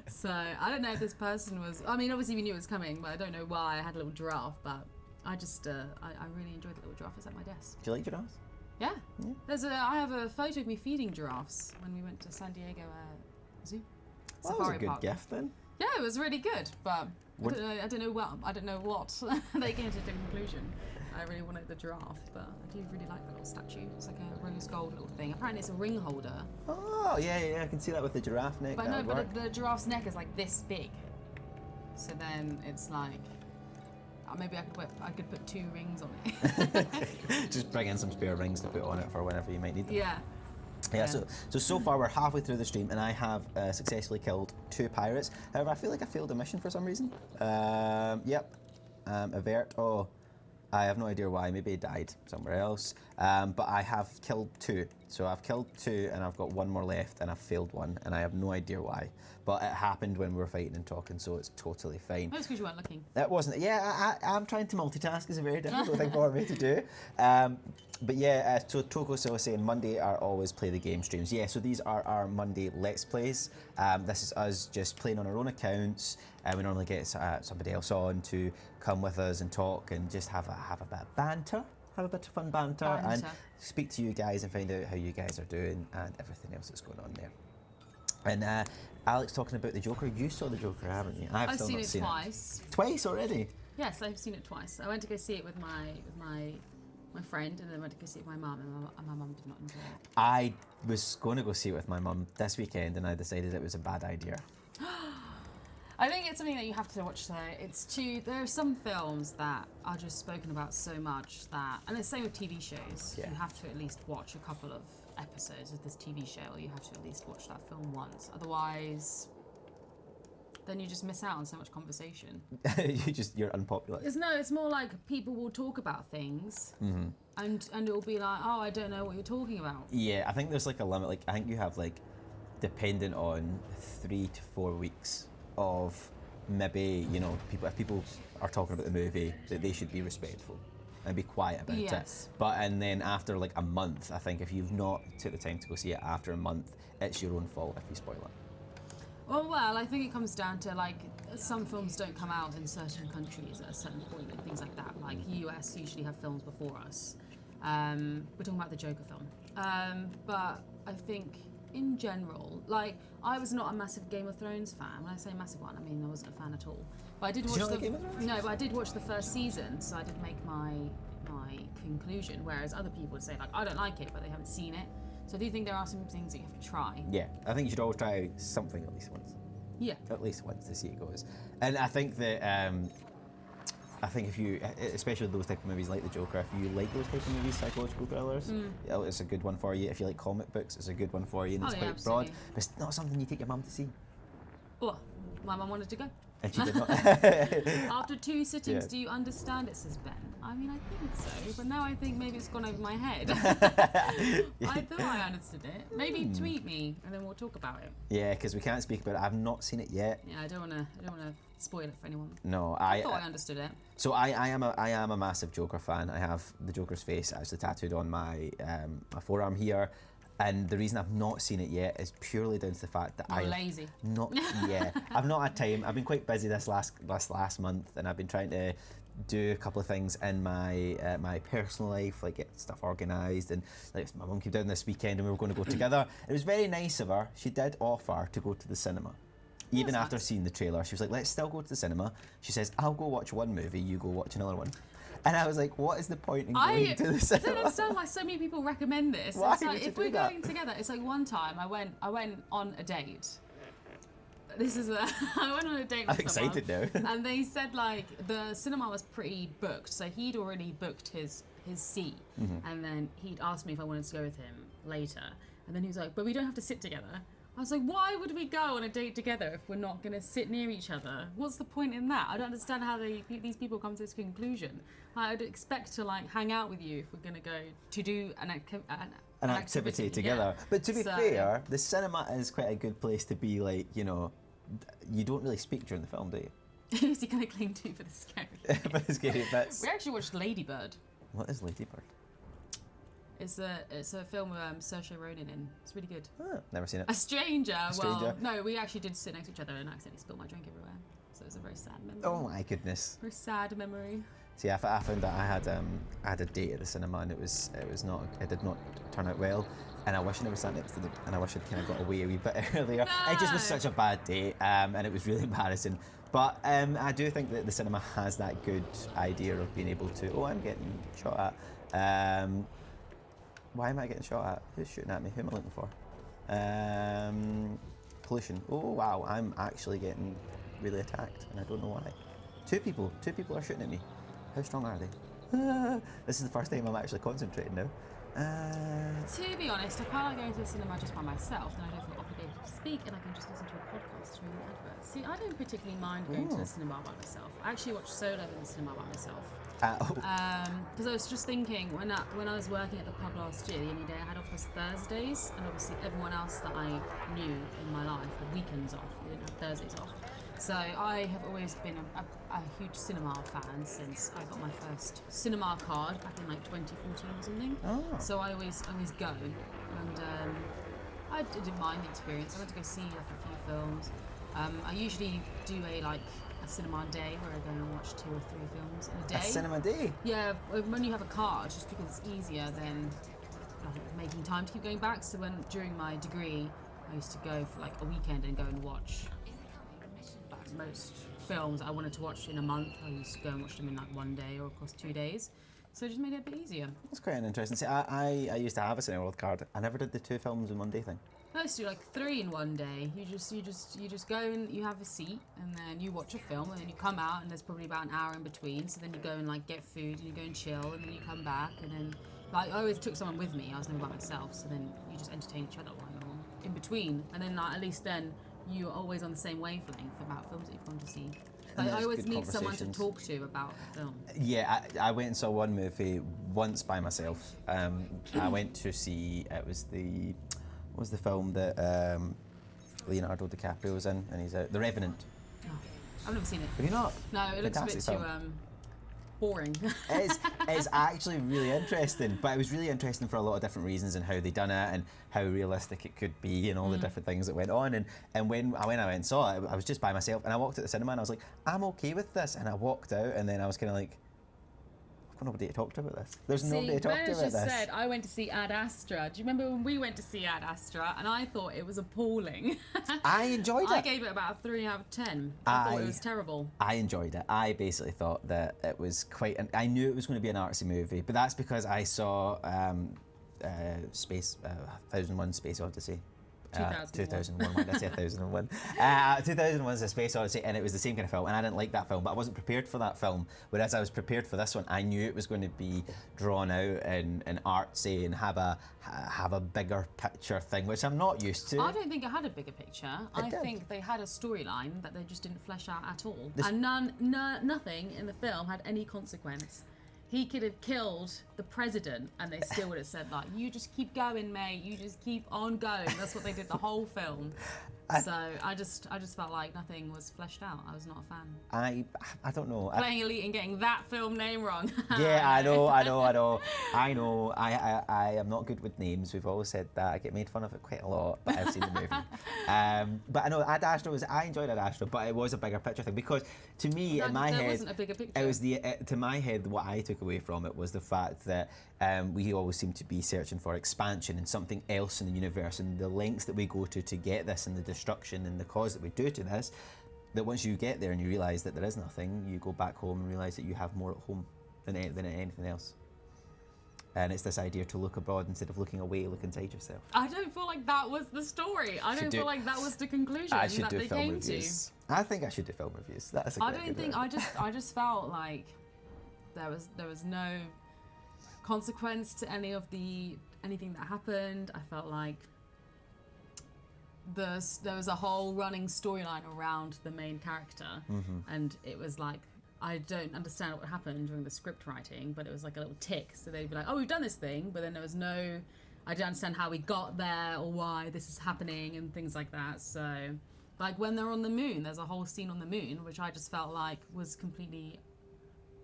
Speaker 2: So I don't know if this person was. I mean, obviously we knew it was coming, but I don't know why I had a little giraffe. But I just I really enjoyed the little giraffe. It's at my desk.
Speaker 1: Do you like giraffes?
Speaker 2: Yeah. I have a photo of me feeding giraffes when we went to San Diego Zoo.
Speaker 1: Well, that was a good gift then.
Speaker 2: Yeah, it was really good, but I don't know what they came to the conclusion. I really wanted the giraffe, but I do really like the little statue. It's like a rose gold little thing. Apparently it's a ring holder.
Speaker 1: Oh, yeah, I can see that with the giraffe neck.
Speaker 2: But no, but the giraffe's neck is like this big. So then it's like, maybe I could put 2 rings on it.
Speaker 1: Just bring in some spare rings to put on it for whenever you might need them.
Speaker 2: Yeah.
Speaker 1: Yeah, so far we're halfway through the stream and I have successfully killed 2 pirates. However, I feel like I failed a mission for some reason. Avert. Oh, I have no idea why. Maybe he died somewhere else. But I have killed 2. So I've killed 2 and I've got 1 more left and I've failed 1 and I have no idea why. But it happened when we were fighting and talking, so it's totally fine.
Speaker 2: That's because you weren't looking.
Speaker 1: That wasn't. Yeah, I'm trying to multitask. It's a very difficult thing for me to do. But yeah, so Toko was saying Monday are always play the game streams. Yeah, so these are our Monday Let's Plays. This is us just playing on our own accounts. We normally get somebody else on to come with us and talk and just have a bit of banter. Have a bit of fun banter and speak to you guys and find out how you guys are doing and everything else that's going on there. And Alex talking about the Joker. You saw the Joker, haven't you?
Speaker 2: I've seen it twice.
Speaker 1: Twice already?
Speaker 2: Yes, I've seen it twice. I went to go see it with my friend, and then went to go see it with my mum, and my mum did not enjoy it.
Speaker 1: I was going to go see it with my mum this weekend, and I decided it was a bad idea.
Speaker 2: I think it's something that you have to watch though. There are some films that are just spoken about so much that, and it's the same with TV shows.
Speaker 1: Yeah.
Speaker 2: You have to at least watch a couple of episodes of this TV show, or you have to at least watch that film once. Otherwise, then you just miss out on so much conversation.
Speaker 1: You're unpopular.
Speaker 2: It's more like people will talk about things, and it will be like, oh, I don't know what you're talking about.
Speaker 1: Yeah, I think there's like a limit. Like I think you have like, dependent on 3 to 4 weeks of maybe, you know, if people are talking about the movie, that they should be respectful and be quiet about it. But and then after like a month, I think if you've not took the time to go see it after a month, it's your own fault if you spoil it.
Speaker 2: Well, I think it comes down to like some films don't come out in certain countries at a certain point and things like that. Like US usually have films before us. We're talking about the Joker film. But I think in general, like I was not a massive Game of Thrones fan. When I say massive one, I mean I wasn't a fan at all. But I did watch
Speaker 1: Game of Thrones?
Speaker 2: No, but I did watch the first season, so I did make my conclusion. Whereas other people would say like I don't like it, but they haven't seen it. So I do think there are some things that you have to try.
Speaker 1: Yeah, I think you should always try something at least once.
Speaker 2: Yeah.
Speaker 1: At least once to see it goes. And I think that I think if you, especially with those type of movies like The Joker, if you like those type of movies, psychological thrillers, it's a good one for you. If you like comic books, it's a good one for you, and it's quite
Speaker 2: absolutely.
Speaker 1: broad. But it's not something you take your mum to see.
Speaker 2: Oh, my mum wanted to go.
Speaker 1: And she did not.
Speaker 2: After 2 sittings, do you understand it, says Ben? I mean, I think so, but now I think maybe it's gone over my head. I thought I understood it. Maybe tweet me, and then we'll talk about it.
Speaker 1: Yeah, because we can't speak about it. I've not seen it yet.
Speaker 2: Yeah, I don't want to spoil it for anyone.
Speaker 1: No,
Speaker 2: I thought I understood it.
Speaker 1: So I am a massive Joker fan. I have the Joker's face actually tattooed on my forearm here. And the reason I've not seen it yet is purely down to the fact that
Speaker 2: You're lazy.
Speaker 1: I've not had time. I've been quite busy this last month, and I've been trying to do a couple of things in my my personal life, like get stuff organised, and like my mum came down this weekend and we were going to go together. It was very nice of her. She did offer to go to the cinema. Even after seeing the trailer, she was like, let's still go to the cinema. She says, I'll go watch one movie, you go watch another one. And I was like, what is the point in going to the cinema?
Speaker 2: I don't understand why so many people recommend this.
Speaker 1: Why
Speaker 2: it's like,
Speaker 1: would you
Speaker 2: if we're
Speaker 1: do that?
Speaker 2: going together, it's like one time I went on a date. I went on a date with
Speaker 1: I'm
Speaker 2: someone,
Speaker 1: excited now.
Speaker 2: and they said like the cinema was pretty booked, so he'd already booked his seat, and then he'd asked me if I wanted to go with him later, and then he was like, but we don't have to sit together. I was like, why would we go on a date together if we're not going to sit near each other? What's the point in that? I don't understand how these people come to this conclusion. I'd expect to like hang out with you if we're going to go to do an activity
Speaker 1: together. But to be fair, the cinema is quite a good place to be, like, you know, you don't really speak during the film, do you?
Speaker 2: Who's he going to cling to for the scary?
Speaker 1: For the scary bits.
Speaker 2: We actually watched Lady Bird.
Speaker 1: What is Lady Bird?
Speaker 2: It's a film with Saoirse Ronan in. It's really good.
Speaker 1: Oh, never seen it.
Speaker 2: A stranger.
Speaker 1: Stranger.
Speaker 2: Well, no, we actually did sit next to each other and accidentally spilled my drink everywhere. So it was a very sad memory.
Speaker 1: Oh my goodness.
Speaker 2: Very sad memory.
Speaker 1: See, I found that I had a date at the cinema and it did not turn out well. And I wish I never sat next to them, and I wish I'd kind of got away a wee bit earlier.
Speaker 2: No.
Speaker 1: It just was such a bad date, and it was really embarrassing. But I do think that the cinema has that good idea of being able to. Oh, I'm getting shot at. Why am I getting shot at? Who's shooting at me? Who am I looking for? Pollution. Oh wow, I'm actually getting really attacked, and I don't know why. Two people are shooting at me. How strong are they? This is the first time I'm actually concentrating now.
Speaker 2: To be honest, I quite like going to the cinema just by myself, then I don't feel obligated to speak, and I can just listen to a podcast during the adverts. See, I don't particularly mind going to the cinema by myself. I actually watched Solo in the cinema by myself. Because I was just thinking, when I was working at the pub last year, the only day I had off was Thursdays, and obviously everyone else that I knew in my life had weekends off. They didn't have Thursdays off. So I have always been a huge cinema fan since I got my first cinema card back in like 2014 or something.
Speaker 1: Oh.
Speaker 2: So I always go, and I didn't mind the experience. I went to go see like a few films. I usually do a cinema day where I go and watch 2 or 3 films in a day.
Speaker 1: A cinema day?
Speaker 2: Yeah, when you have a card, just because it's easier than making time to keep going back. So during my degree, I used to go for like a weekend and go and watch most films I wanted to watch in a month. I used to go and watch them in like one day or across 2 days. So it just made it a bit easier.
Speaker 1: That's quite an interesting. See, I used to have a Cineworld card. I never did the 2 films in one day thing.
Speaker 2: I used to do like 3 in one day. You just go and you have a seat, and then you watch a film, and then you come out, and there's probably about an hour in between. So then you go and like get food, and you go and chill, and then you come back, and then like I always took someone with me. I was never by myself. So then you just entertain each other while you're in between, and then like, at least then you're always on the same wavelength about films that you've gone to see. Like, I always need someone to talk to about a film.
Speaker 1: Yeah, I went and saw one movie once by myself. I went to see, what was the film that Leonardo DiCaprio was in, and he's out, The Revenant.
Speaker 2: Oh, I've never seen it.
Speaker 1: Have you not?
Speaker 2: No, it looks a bit too boring.
Speaker 1: It's actually really interesting, but it was really interesting for a lot of different reasons, and how they done it and how realistic it could be and all the different things that went on. And when I went and saw it, I was just by myself, and I walked at the cinema and I was like, I'm okay with this, and I walked out, and then I was kind of like, I've got nobody to talk to about this. There's nobody to talk to about this.
Speaker 2: just said I went to see Ad Astra. Do you remember when we went to see Ad Astra and I thought it was appalling?
Speaker 1: I enjoyed it.
Speaker 2: I gave it about a 3 out of 10. I thought it was terrible.
Speaker 1: I enjoyed it. I basically thought that it was quite. I knew it was going to be an artsy movie, but that's because I saw Space 1001 Space Odyssey.
Speaker 2: 2001.
Speaker 1: Why did I say 1001? 2001's A Space Odyssey, and it was the same kind of film, and I didn't like that film, but I wasn't prepared for that film. Whereas I was prepared for this one. I knew it was going to be drawn out and artsy and have a bigger picture thing, which I'm not used to.
Speaker 2: I don't think it had a bigger picture. I think they had a storyline that they just didn't flesh out at all. And nothing in the film had any consequence. He could have killed the president and they still would have said, like, you just keep going, mate. You just keep on going. That's what they did the whole film. So I just felt like nothing was fleshed out. I was not a fan.
Speaker 1: I don't know.
Speaker 2: Playing Elite and getting that film name wrong.
Speaker 1: Yeah, I know. I am not good with names. We've always said that. I get made fun of it quite a lot, but I've seen the movie. But I know Ad Astra I enjoyed Ad Astra, but it was a bigger picture thing because to me, in my head,
Speaker 2: there wasn't a bigger picture.
Speaker 1: It was to my head, what I took away from it was the fact that we always seem to be searching for expansion and something else in the universe, and the lengths that we go to get this and the destruction and the cause that we do to this, that once you get there and you realise that there is nothing, you go back home and realise that you have more at home than anything else. And it's this idea to look abroad instead of looking away, look inside yourself.
Speaker 2: I don't feel like that was the story. I don't feel like that was the conclusion
Speaker 1: I should
Speaker 2: that
Speaker 1: do
Speaker 2: they
Speaker 1: film
Speaker 2: came
Speaker 1: reviews.
Speaker 2: to.
Speaker 1: I think I should do film reviews. That's a
Speaker 2: I
Speaker 1: great
Speaker 2: don't think. I just felt like there was no consequence to anything that happened. I felt like there was a whole running storyline around the main character, and it was like, I don't understand what happened during the script writing, but it was like a little tick. So they'd be like, oh, we've done this thing, but then there was no, I don't understand how we got there or why this is happening and things like that. So, like when they're on the moon, there's a whole scene on the moon, which I just felt like was completely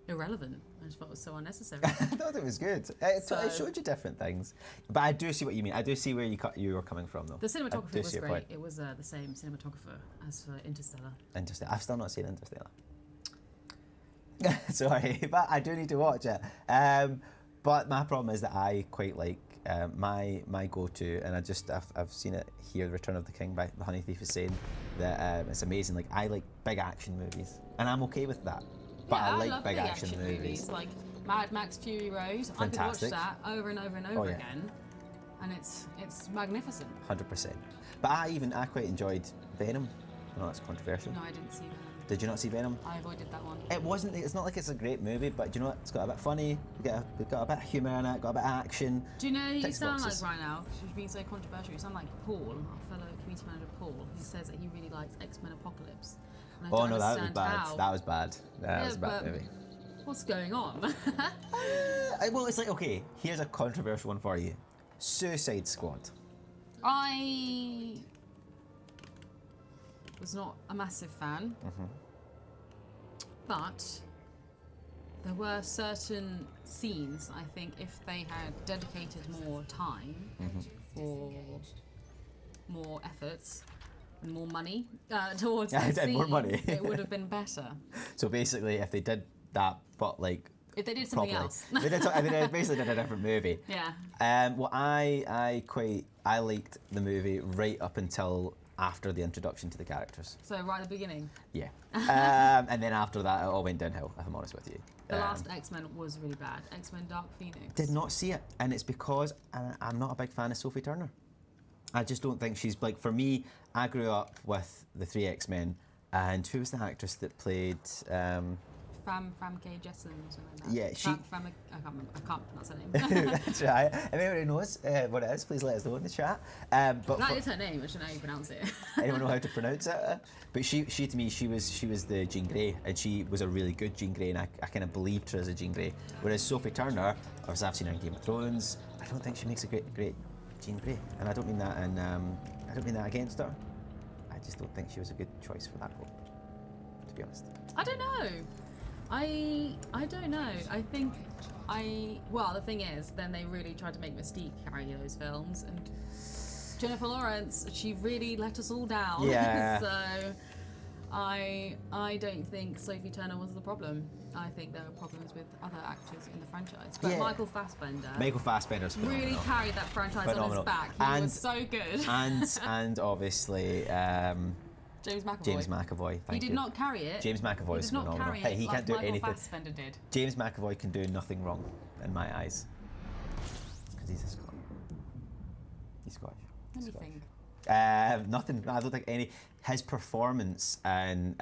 Speaker 2: irrelevant. I just felt it was so unnecessary.
Speaker 1: I thought it was good. It showed you different things. But I do see what you mean. I do see where you were coming from, though.
Speaker 2: The cinematography was great.
Speaker 1: Point.
Speaker 2: It was the same cinematographer as for Interstellar.
Speaker 1: I've still not seen Interstellar. Sorry, but I do need to watch it. But my problem is that I quite like my go-to, and I've seen it here, Return of the King by The Honey Thief is saying that it's amazing. Like, I like big action movies, and I'm okay with that. But
Speaker 2: yeah,
Speaker 1: I like
Speaker 2: love
Speaker 1: big action movies.
Speaker 2: Like Mad Max Fury Road.
Speaker 1: Fantastic.
Speaker 2: I could watch that over and over and over again, and it's magnificent.
Speaker 1: 100%. But I quite enjoyed Venom. I know that's controversial.
Speaker 2: No, I didn't see Venom.
Speaker 1: Did you not see Venom?
Speaker 2: I avoided that one.
Speaker 1: It's not like it's a great movie, but do you know what? It's got a bit funny, it's got a bit of humour in it, got a bit of action.
Speaker 2: Do you know who you sound like right now? She's being so controversial. You sound like Paul, our fellow community manager Paul, who says that he really likes X-Men Apocalypse.
Speaker 1: Oh no, that was bad. That was bad. That was a bad movie.
Speaker 2: What's going on?
Speaker 1: Well, it's like, okay, here's a controversial one for you. Suicide Squad.
Speaker 2: I was not a massive fan, but there were certain scenes, I think, if they had dedicated more time for more efforts and more money towards the scene,
Speaker 1: more money.
Speaker 2: it would have been better.
Speaker 1: So basically, if they did that, but like
Speaker 2: if they did something
Speaker 1: properly,
Speaker 2: else,
Speaker 1: they basically did a different movie.
Speaker 2: Yeah.
Speaker 1: Well, I liked the movie right up until after the introduction to the characters.
Speaker 2: So right at the beginning.
Speaker 1: Yeah. And then after that, it all went downhill. If I'm honest with you.
Speaker 2: The last X-Men was really bad. X-Men Dark Phoenix.
Speaker 1: Did not see it, and it's because I'm not a big fan of Sophie Turner. I just don't think she's, like, for me, I grew up with the 3 X-Men, and who was the actress that played...
Speaker 2: Famke Jessen or something like that.
Speaker 1: Yeah,
Speaker 2: I can't pronounce her name.
Speaker 1: That's right. If anybody knows what it is, please let us know in the chat. But
Speaker 2: that is her name. I should know how you pronounce it.
Speaker 1: Anyone know how to pronounce it? But she to me, she was the Jean Grey, and she was a really good Jean Grey, and I kind of believed her as a Jean Grey. Whereas Sophie Turner, obviously I've seen her in Game of Thrones, I don't think she makes a great Jean Grey, and I don't mean that, and I don't mean that against her. I just don't think she was a good choice for that role, to be honest.
Speaker 2: I don't know. I don't know. I think well, the thing is, then they really tried to make Mystique carry those films, and Jennifer Lawrence, she really let us all down.
Speaker 1: Yeah.
Speaker 2: So I don't think Sophie Turner was the problem. I think there were problems with other actors in the franchise. But yeah. Michael Fassbender's phenomenal. Really carried that franchise on his back. He was so good.
Speaker 1: and obviously James McAvoy.
Speaker 2: He did not carry it.
Speaker 1: James McAvoy is phenomenal. Hey, he can't do anything.
Speaker 2: Michael Fassbender did.
Speaker 1: James McAvoy can do nothing wrong in my eyes. Because he's a Scot. He's Scottish.
Speaker 2: Let me think.
Speaker 1: Nothing. I don't think any. His performance in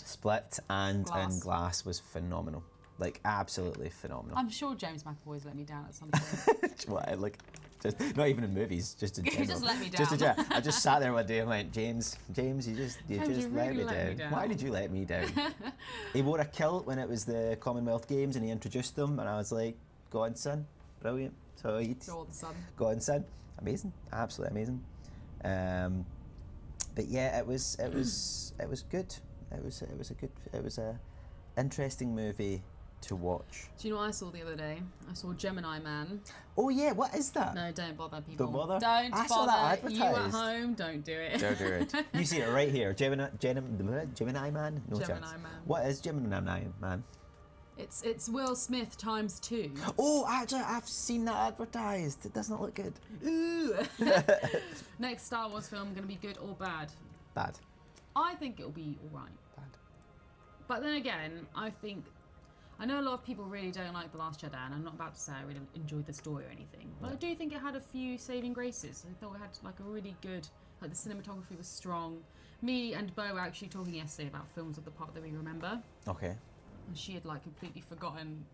Speaker 1: Split and
Speaker 2: Glass.
Speaker 1: in Glass was phenomenal. Like absolutely phenomenal.
Speaker 2: I'm sure James McAvoy's let me down at some point.
Speaker 1: What, like, just not even in movies, just in general.
Speaker 2: He just let me down.
Speaker 1: Just in general. I just sat there one day and went, James, you just
Speaker 2: really
Speaker 1: let me
Speaker 2: let me
Speaker 1: down.
Speaker 2: down.
Speaker 1: Why did you let me down? He wore a kilt when it was the Commonwealth Games and he introduced them, and I was like, go on, son, brilliant. So he'd
Speaker 2: Go on, son.
Speaker 1: Go on, son. Amazing, absolutely amazing. But yeah, it was good. It was a interesting movie to watch.
Speaker 2: Do you know what I saw the other day? I saw Gemini Man.
Speaker 1: Oh yeah, what is that?
Speaker 2: No, don't bother, people.
Speaker 1: Don't bother?
Speaker 2: Don't
Speaker 1: I
Speaker 2: bother.
Speaker 1: saw that advertised.
Speaker 2: You at home, don't do it.
Speaker 1: Don't do it. You see it right here. Gemini Man? No
Speaker 2: Gemini
Speaker 1: chance.
Speaker 2: Man.
Speaker 1: What is Gemini Man?
Speaker 2: It's Will Smith times 2.
Speaker 1: Oh, actually, I've seen that advertised. It does not look good.
Speaker 2: Ooh. Next Star Wars film going to be good or bad?
Speaker 1: Bad.
Speaker 2: I think it'll be all right.
Speaker 1: Bad.
Speaker 2: But then again, I know a lot of people really don't like The Last Jedi, and I'm not about to say I really enjoyed the story or anything, but I do think it had a few saving graces. I thought it had like a really good, like the cinematography was strong. Me and Bo were actually talking yesterday about films of the part that we remember.
Speaker 1: Okay.
Speaker 2: And she had like completely forgotten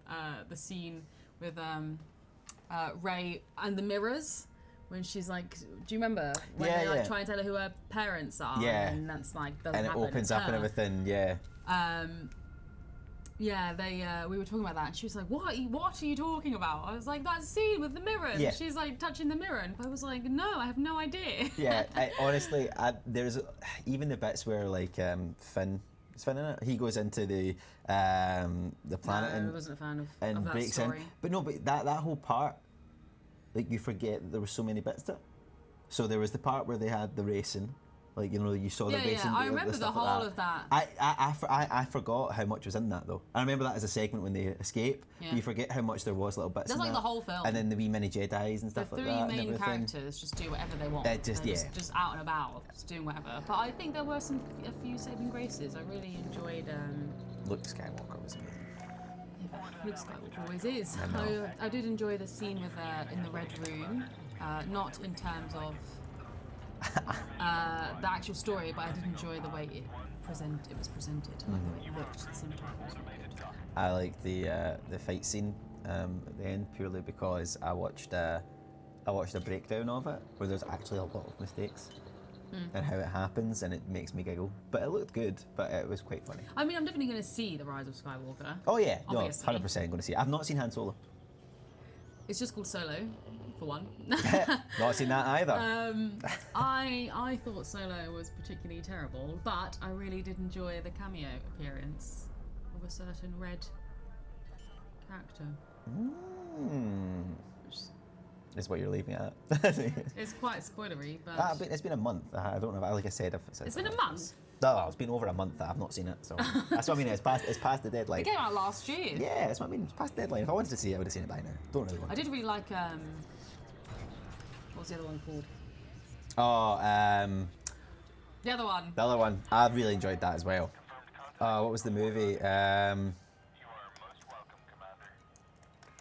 Speaker 2: the scene with Rey and the mirrors. When she's like, do you remember when they like try and tell her who her parents are?
Speaker 1: Yeah.
Speaker 2: And that's like doesn't
Speaker 1: And it
Speaker 2: happen.
Speaker 1: opens
Speaker 2: It's
Speaker 1: up
Speaker 2: her.
Speaker 1: and everything, yeah.
Speaker 2: Yeah, we were talking about that, and she was like, "What are you talking about?" I was like, "That scene with the mirror." And
Speaker 1: Yeah.
Speaker 2: she's like touching the mirror, and I was like, "No, I have no idea."
Speaker 1: Yeah, honestly, there's even the bits where like Finn. Is Finn in it? He goes into the planet
Speaker 2: I
Speaker 1: and
Speaker 2: wasn't a fan of that
Speaker 1: breaks
Speaker 2: story.
Speaker 1: in. But no, but that whole part, like you forget that there were so many bits to it. So there was the part where they had the racing, like you saw the racing.
Speaker 2: I remember the
Speaker 1: stuff
Speaker 2: whole
Speaker 1: like
Speaker 2: of that.
Speaker 1: I forgot how much was in that though. I remember that as a segment when they escape.
Speaker 2: Yeah.
Speaker 1: But you forget how much there was little bits.
Speaker 2: That's
Speaker 1: in
Speaker 2: like
Speaker 1: that.
Speaker 2: the whole film.
Speaker 1: And then the wee mini Jedi's and
Speaker 2: The
Speaker 1: stuff like
Speaker 2: three
Speaker 1: that. and
Speaker 2: main
Speaker 1: everything.
Speaker 2: characters just do whatever they want.
Speaker 1: They're just
Speaker 2: out and about, just doing whatever. But I think there were a few saving graces. I really enjoyed.
Speaker 1: Luke Skywalker was amazing.
Speaker 2: Luke Skywalker always is.
Speaker 1: I know.
Speaker 2: I did enjoy the scene with in the Red Room, not in terms of the actual story, but I did enjoy the way it was presented, like the way it looked. The cinematography was really good.
Speaker 1: I like the fight scene at the end purely because I watched a breakdown of it where there's actually a lot of mistakes and how it happens, and it makes me giggle. But it looked good, but it was quite funny.
Speaker 2: I mean, I'm definitely going to see The Rise of Skywalker.
Speaker 1: Oh yeah,
Speaker 2: Obviously.
Speaker 1: no, 100% going to see it. I've not seen Han Solo.
Speaker 2: It's just called Solo, for one.
Speaker 1: Not seen that either.
Speaker 2: I thought Solo was particularly terrible, but I really did enjoy the cameo appearance of a certain red character. Which
Speaker 1: Is what you're leaving at.
Speaker 2: it's quite spoilery, but
Speaker 1: It's been a month. I don't know. Like I said,
Speaker 2: it's been a month.
Speaker 1: No, it's been over a month that I've not seen it. So that's what I mean. It's past the deadline.
Speaker 2: It came out last year.
Speaker 1: Yeah, that's what I mean. It's past the deadline. If I wanted to see it, I would have seen it by now. Don't really want
Speaker 2: I
Speaker 1: to.
Speaker 2: did really like what was the other one called?
Speaker 1: Oh,
Speaker 2: The other one.
Speaker 1: the other one. I really enjoyed that as well. What was the movie?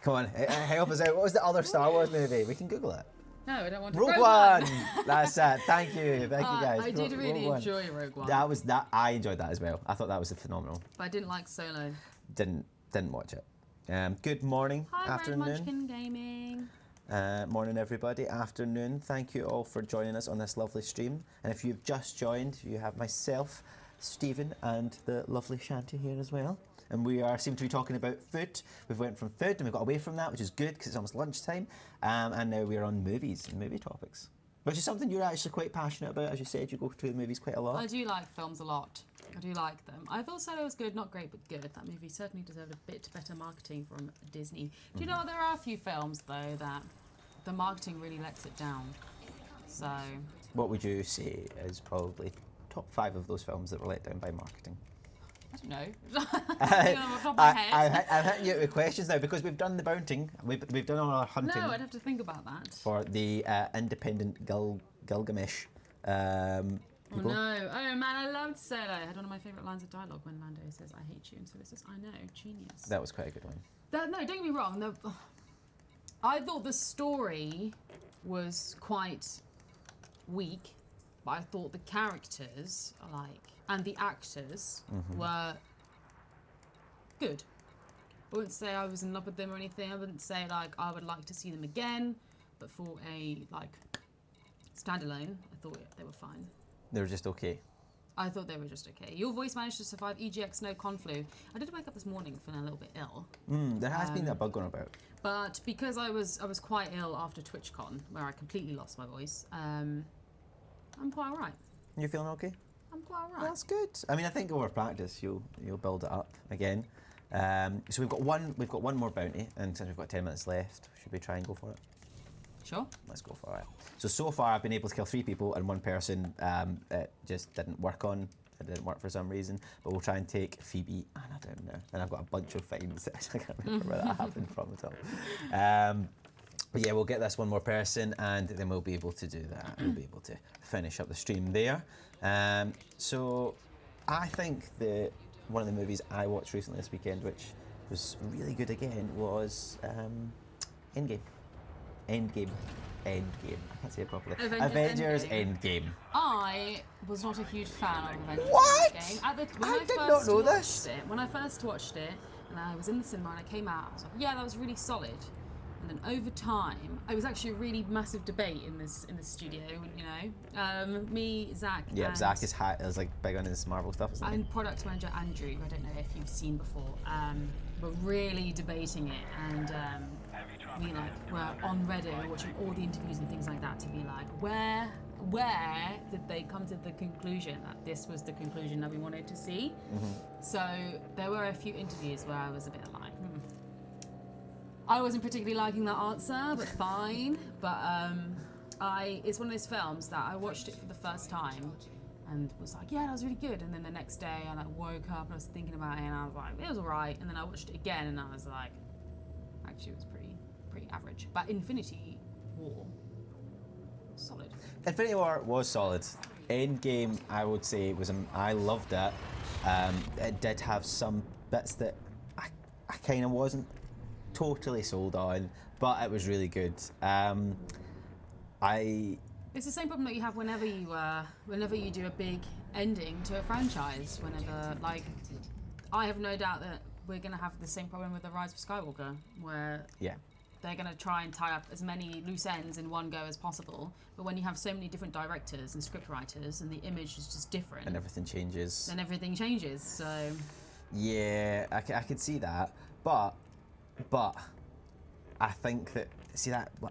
Speaker 1: Come on, help us out. What was the other Star Wars movie? We can Google it.
Speaker 2: No, I don't want to.
Speaker 1: Rogue One. That's it. Thank you guys.
Speaker 2: I did really
Speaker 1: Rogue
Speaker 2: enjoy Rogue One.
Speaker 1: That was that. I enjoyed that as well. I thought that was phenomenal.
Speaker 2: But I didn't like Solo.
Speaker 1: Didn't watch it. Good morning,
Speaker 2: Hi, Red
Speaker 1: afternoon.
Speaker 2: Munchkin Gaming.
Speaker 1: Morning, everybody. Afternoon. Thank you all for joining us on this lovely stream. And if you've just joined, you have myself, Stephen, and the lovely Shanti here as well. And we seem to be talking about food. We've went from food and we've got away from that, which is good because it's almost lunchtime. And now we're on movies and movie topics, which is something you're actually quite passionate about. As you said, you go to the movies quite a lot.
Speaker 2: I do like films a lot. I do like them. I thought Solo was good, not great, but good. That movie certainly deserved a bit better marketing from Disney. Do you know what? There are a few films, though, that the marketing really lets it down. So...
Speaker 1: What would you say is probably top 5 of those films that were let down by marketing?
Speaker 2: I don't know. Thinking off the top of my head.
Speaker 1: I'm hitting you with questions now because we've done the bounting. We've done all our hunting.
Speaker 2: No, I'd have to think about that.
Speaker 1: For the independent Gilgamesh.
Speaker 2: Oh no! Oh man, I loved Solo. I had one of my favourite lines of dialogue when Lando says, "I hate you," and Solo says, "I know, genius."
Speaker 1: That was quite a good one.
Speaker 2: No, don't get me wrong. I thought the story was quite weak, but I thought the characters, and the actors were good. I wouldn't say I was in love with them or anything. I wouldn't say I would like to see them again, but for a standalone, I thought they were fine.
Speaker 1: They were just okay.
Speaker 2: I thought they were just okay. Your voice managed to survive EGX no conflu. I did wake up this morning feeling a little bit ill.
Speaker 1: There has been that bug going about.
Speaker 2: But because I was quite ill after TwitchCon, where I completely lost my voice, I'm quite alright.
Speaker 1: You feeling okay?
Speaker 2: I'm quite alright.
Speaker 1: That's good. I mean, I think over practice you'll build it up again. So we've got one more bounty, and since we've got 10 minutes left, should we try and go for it?
Speaker 2: Sure.
Speaker 1: Let's go for it. So far I've been able to kill 3 people, and one person it just didn't work on. It didn't work for some reason, but we'll try and take Phoebe Anna down there. And I've got a bunch of finds. I can't remember where that happened from at all. But yeah, we'll get this one more person, and then we'll be able to do that. We'll be able to finish up the stream there. So I think one of the movies I watched recently this weekend, which was really good again, was Endgame. I can't say it properly. Avengers Endgame.
Speaker 2: I was not a huge fan of Avengers
Speaker 1: What?
Speaker 2: Endgame.
Speaker 1: I did not know this.
Speaker 2: When I first watched it, and I was in the cinema and I came out, I was like, yeah, that was really solid. And then over time, it was actually a really massive debate in this studio, you know. Me, Zach,
Speaker 1: Yeah,
Speaker 2: and
Speaker 1: Zach is big on his Marvel stuff, isn't he?
Speaker 2: and product manager Andrew, I don't know if you've seen before, were really debating it, and we were on Reddit watching all the interviews and things like that to be like, where did they come to the conclusion that this was the conclusion that we wanted to see? So there were a few interviews where I was a bit like, I wasn't particularly liking that answer, but fine. But it's one of those films that I watched it for the first time and was like, yeah, that was really good. And then the next day I woke up and I was thinking about it and I was like, it was alright. And then I watched it again and I was like, actually it was pretty average. But Infinity War, solid.
Speaker 1: Infinity War was solid. Endgame, I would say, I loved it. It did have some bits that I kind of wasn't totally sold on, but it was really good.
Speaker 2: It's the same problem that you have whenever you do a big ending to a franchise. Whenever, I have no doubt that we're going to have the same problem with The Rise of Skywalker, where they're going to try and tie up as many loose ends in one go as possible. But when you have so many different directors and script writers, and the image is just different,
Speaker 1: and everything changes.
Speaker 2: Then everything changes. So
Speaker 1: yeah, I could see that, but I think that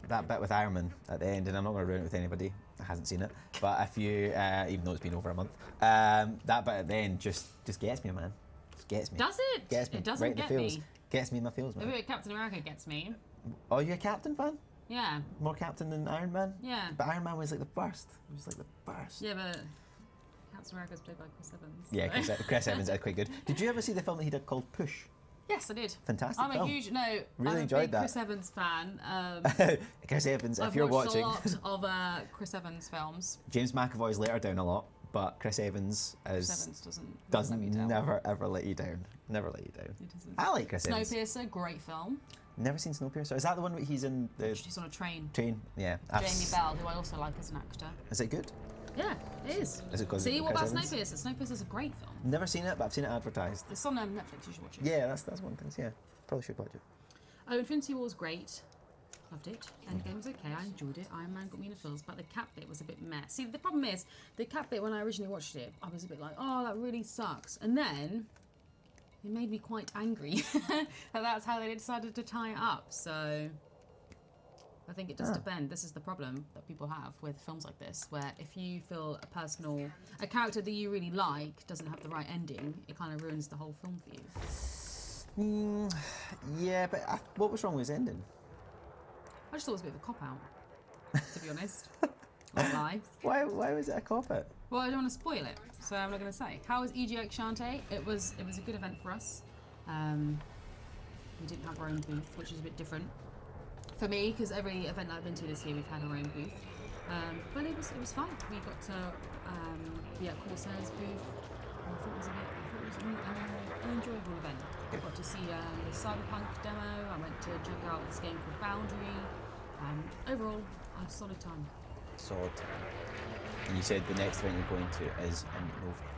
Speaker 1: that bit with Iron Man at the end, and I'm not going to ruin it with anybody that hasn't seen it, but if you, even though it's been over a month, that bit at the end just gets me, man. Just gets me.
Speaker 2: Does it?
Speaker 1: Gets me.
Speaker 2: It doesn't
Speaker 1: right in
Speaker 2: get
Speaker 1: the feels.
Speaker 2: me.
Speaker 1: Gets me in my feels, man.
Speaker 2: Maybe Captain America gets me.
Speaker 1: Oh, you a Captain fan?
Speaker 2: Yeah.
Speaker 1: More Captain than Iron Man?
Speaker 2: Yeah.
Speaker 1: But Iron Man was the first. It was the first.
Speaker 2: Yeah, but Captain America's played by Chris Evans.
Speaker 1: Yeah, Chris Evans is quite good. Did you ever see the film that he did called Push?
Speaker 2: Yes, I did.
Speaker 1: Fantastic
Speaker 2: I'm
Speaker 1: film.
Speaker 2: I'm a big Chris Evans fan.
Speaker 1: Chris Evans, if
Speaker 2: I've
Speaker 1: you're
Speaker 2: watched
Speaker 1: watching.
Speaker 2: a lot of Chris Evans films.
Speaker 1: James McAvoy's let her down a lot, but Chris Evans doesn't never ever let you down. Never let you down.
Speaker 2: He doesn't.
Speaker 1: I like Chris Evans.
Speaker 2: Snowpiercer, great film.
Speaker 1: Never seen Snowpiercer. Is that the one where he's in the
Speaker 2: She's on a train.
Speaker 1: train? Yeah.
Speaker 2: Jamie Bell, who I also like as an actor.
Speaker 1: Is it good?
Speaker 2: Yeah, it is.
Speaker 1: Is it 'cause
Speaker 2: See,
Speaker 1: of
Speaker 2: what about
Speaker 1: Chris Evans?
Speaker 2: Snowpiercer? Snowpiercer's a great film.
Speaker 1: Never seen it, but I've seen it advertised.
Speaker 2: It's on Netflix, you should watch it.
Speaker 1: Yeah, that's one thing. Yeah, probably should watch it.
Speaker 2: Oh, Infinity War's great. Loved it. Endgame was okay, I enjoyed it. Iron Man got me in the feels, but the Cap bit was a bit meh. See, the problem is, the Cap bit, when I originally watched it, I was a bit like, oh, that really sucks. And then it made me quite angry that that's how they decided to tie it up. So I think it does depend. This is the problem that people have with films like this, where if you feel a character that you really like doesn't have the right ending, it kind of ruins the whole film for you.
Speaker 1: Yeah, but what was wrong with his ending?
Speaker 2: I just thought it was a bit of a cop-out, to be honest. Not lie.
Speaker 1: Why was it a cop-out?
Speaker 2: Well, I don't want to spoil it, so I'm not going to say. How was EGX Shantae? It was a good event for us. We didn't have our own booth, which is a bit different for me, because every event that I've been to this year, we've had our own booth. But it was fun. We got to be at Corsair's booth. I thought it was an enjoyable event. I got to see the Cyberpunk demo. I went to check out this game called Boundary. Overall, Solid time.
Speaker 1: Solid time. And you said the next event you're going to is in November.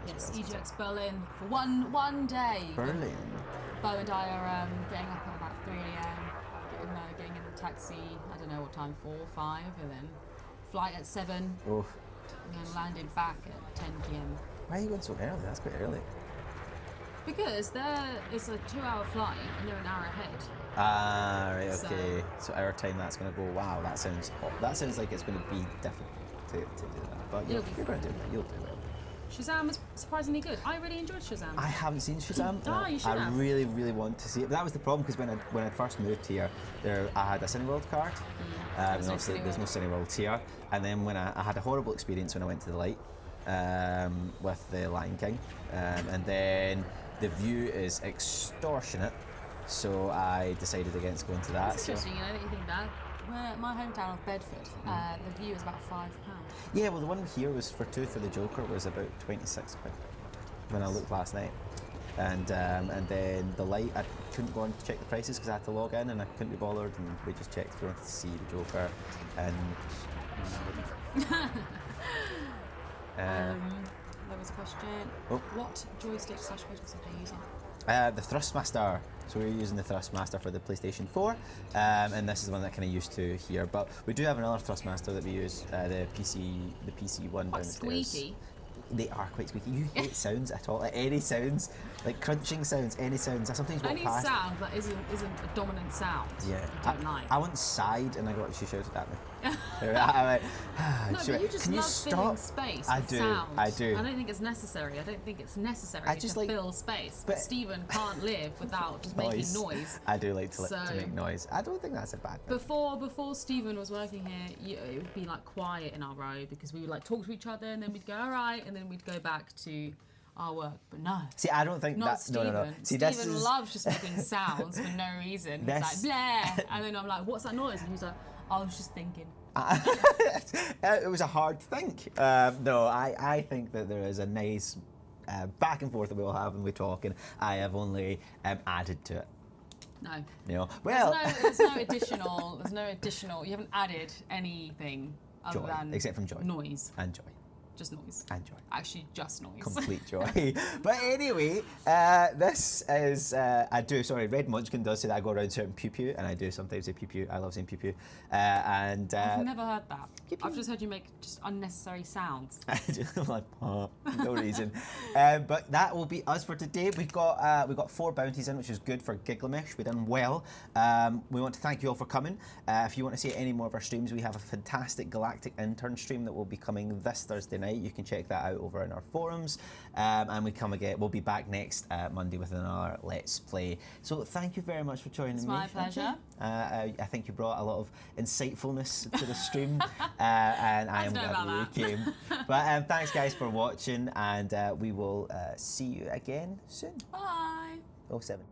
Speaker 2: Yes, EGX Berlin for one day.
Speaker 1: Berlin.
Speaker 2: Bo and I are getting up at about 3 a.m. Getting in the taxi. I don't know what time, 4, 5, and then flight at 7.
Speaker 1: Oh.
Speaker 2: And then landing back at 10 p.m.
Speaker 1: Why are you going so early? That's quite early.
Speaker 2: Because it's a 2-hour flight and they're an hour ahead.
Speaker 1: Ah, right, okay. So our time, that's going to go. Wow, that sounds like it's going to be difficult to do that. But you're going to do it. You'll do it.
Speaker 2: Shazam was surprisingly good. I really enjoyed Shazam.
Speaker 1: I haven't seen Shazam.
Speaker 2: Oh, you should
Speaker 1: I
Speaker 2: have.
Speaker 1: really, really want to see it. But that was the problem, because when I first moved here, I had a Cineworld card. And obviously there's no Cineworld here. And then when I had a horrible experience when I went to the Light with the Lion King, and then the view is extortionate. So I decided against going to that.
Speaker 2: That's interesting, you know, that you think that. My hometown of Bedford, the view is about £5.
Speaker 1: Yeah, well, the one here was for the Joker was about 26 quid when I looked last night. And then the Light, I couldn't go on to check the prices because I had to log in and I couldn't be bothered, and we just checked if we wanted to see the Joker. And
Speaker 2: there was a question.
Speaker 1: Oh.
Speaker 2: What joystick / pedal set are you using?
Speaker 1: The Thrustmaster. So we're using the Thrustmaster for the PlayStation 4, and this is the one that kind of used to here. But we do have another Thrustmaster that we use, the PC one
Speaker 2: Quite
Speaker 1: downstairs.
Speaker 2: squeaky.
Speaker 1: They are quite squeaky. You hate sounds at all? Like any sounds, like crunching sounds, any sounds. I sometimes walk
Speaker 2: Any
Speaker 1: past.
Speaker 2: sound that isn't a dominant sound.
Speaker 1: Yeah,
Speaker 2: I don't like.
Speaker 1: I once sighed and she shouted at me. I went,
Speaker 2: No, but you just
Speaker 1: can you
Speaker 2: love
Speaker 1: stop?
Speaker 2: filling space
Speaker 1: I
Speaker 2: with
Speaker 1: do.
Speaker 2: sound.
Speaker 1: I do.
Speaker 2: I don't think it's necessary. I don't think it's necessary
Speaker 1: I just
Speaker 2: to
Speaker 1: like-
Speaker 2: fill space.
Speaker 1: but-
Speaker 2: But Stephen can't live without just making noise.
Speaker 1: I do like to
Speaker 2: So-
Speaker 1: make noise. I don't think that's a bad thing.
Speaker 2: Before Stephen was working here, it would be like quiet in our row because we would like talk to each other and then we'd go all right and then we'd go back to our work. But no.
Speaker 1: See, I don't think
Speaker 2: Not
Speaker 1: that.
Speaker 2: Stephen.
Speaker 1: No. See,
Speaker 2: Stephen loves just making sounds for no reason. He's like, blah. And then I'm like, what's that noise? And he's like, I was just thinking.
Speaker 1: It was a hard think. No, I think that there is a nice back and forth that we'll have when we talk, and I have only added to it.
Speaker 2: No.
Speaker 1: You know, well,
Speaker 2: There's no additional. You haven't added anything other
Speaker 1: joy,
Speaker 2: than
Speaker 1: except from joy
Speaker 2: noise.
Speaker 1: and joy
Speaker 2: Just noise.
Speaker 1: and joy.
Speaker 2: Actually, just noise.
Speaker 1: Complete joy. But anyway, this is, Red Munchkin does say that I go around shouting pew pew, and I do sometimes say pew pew. I love saying pew pew.
Speaker 2: I've never heard that.
Speaker 1: Pew, pew.
Speaker 2: I've just heard you make just unnecessary sounds.
Speaker 1: I'm like, no reason. But that will be us for today. We got 4 bounties in, which is good for Gilgamesh. We've done well. We want to thank you all for coming. If you want to see any more of our streams, we have a fantastic Galactic Intern stream that will be coming this Thursday night. You can check that out over in our forums. And we'll be back next Monday with another Let's Play. So thank you very much for joining me.
Speaker 2: It's my pleasure.
Speaker 1: I think you brought a lot of insightfulness to the stream, and I am glad you came. But thanks, guys, for watching, and we will see you again soon.
Speaker 2: Bye.
Speaker 1: 07.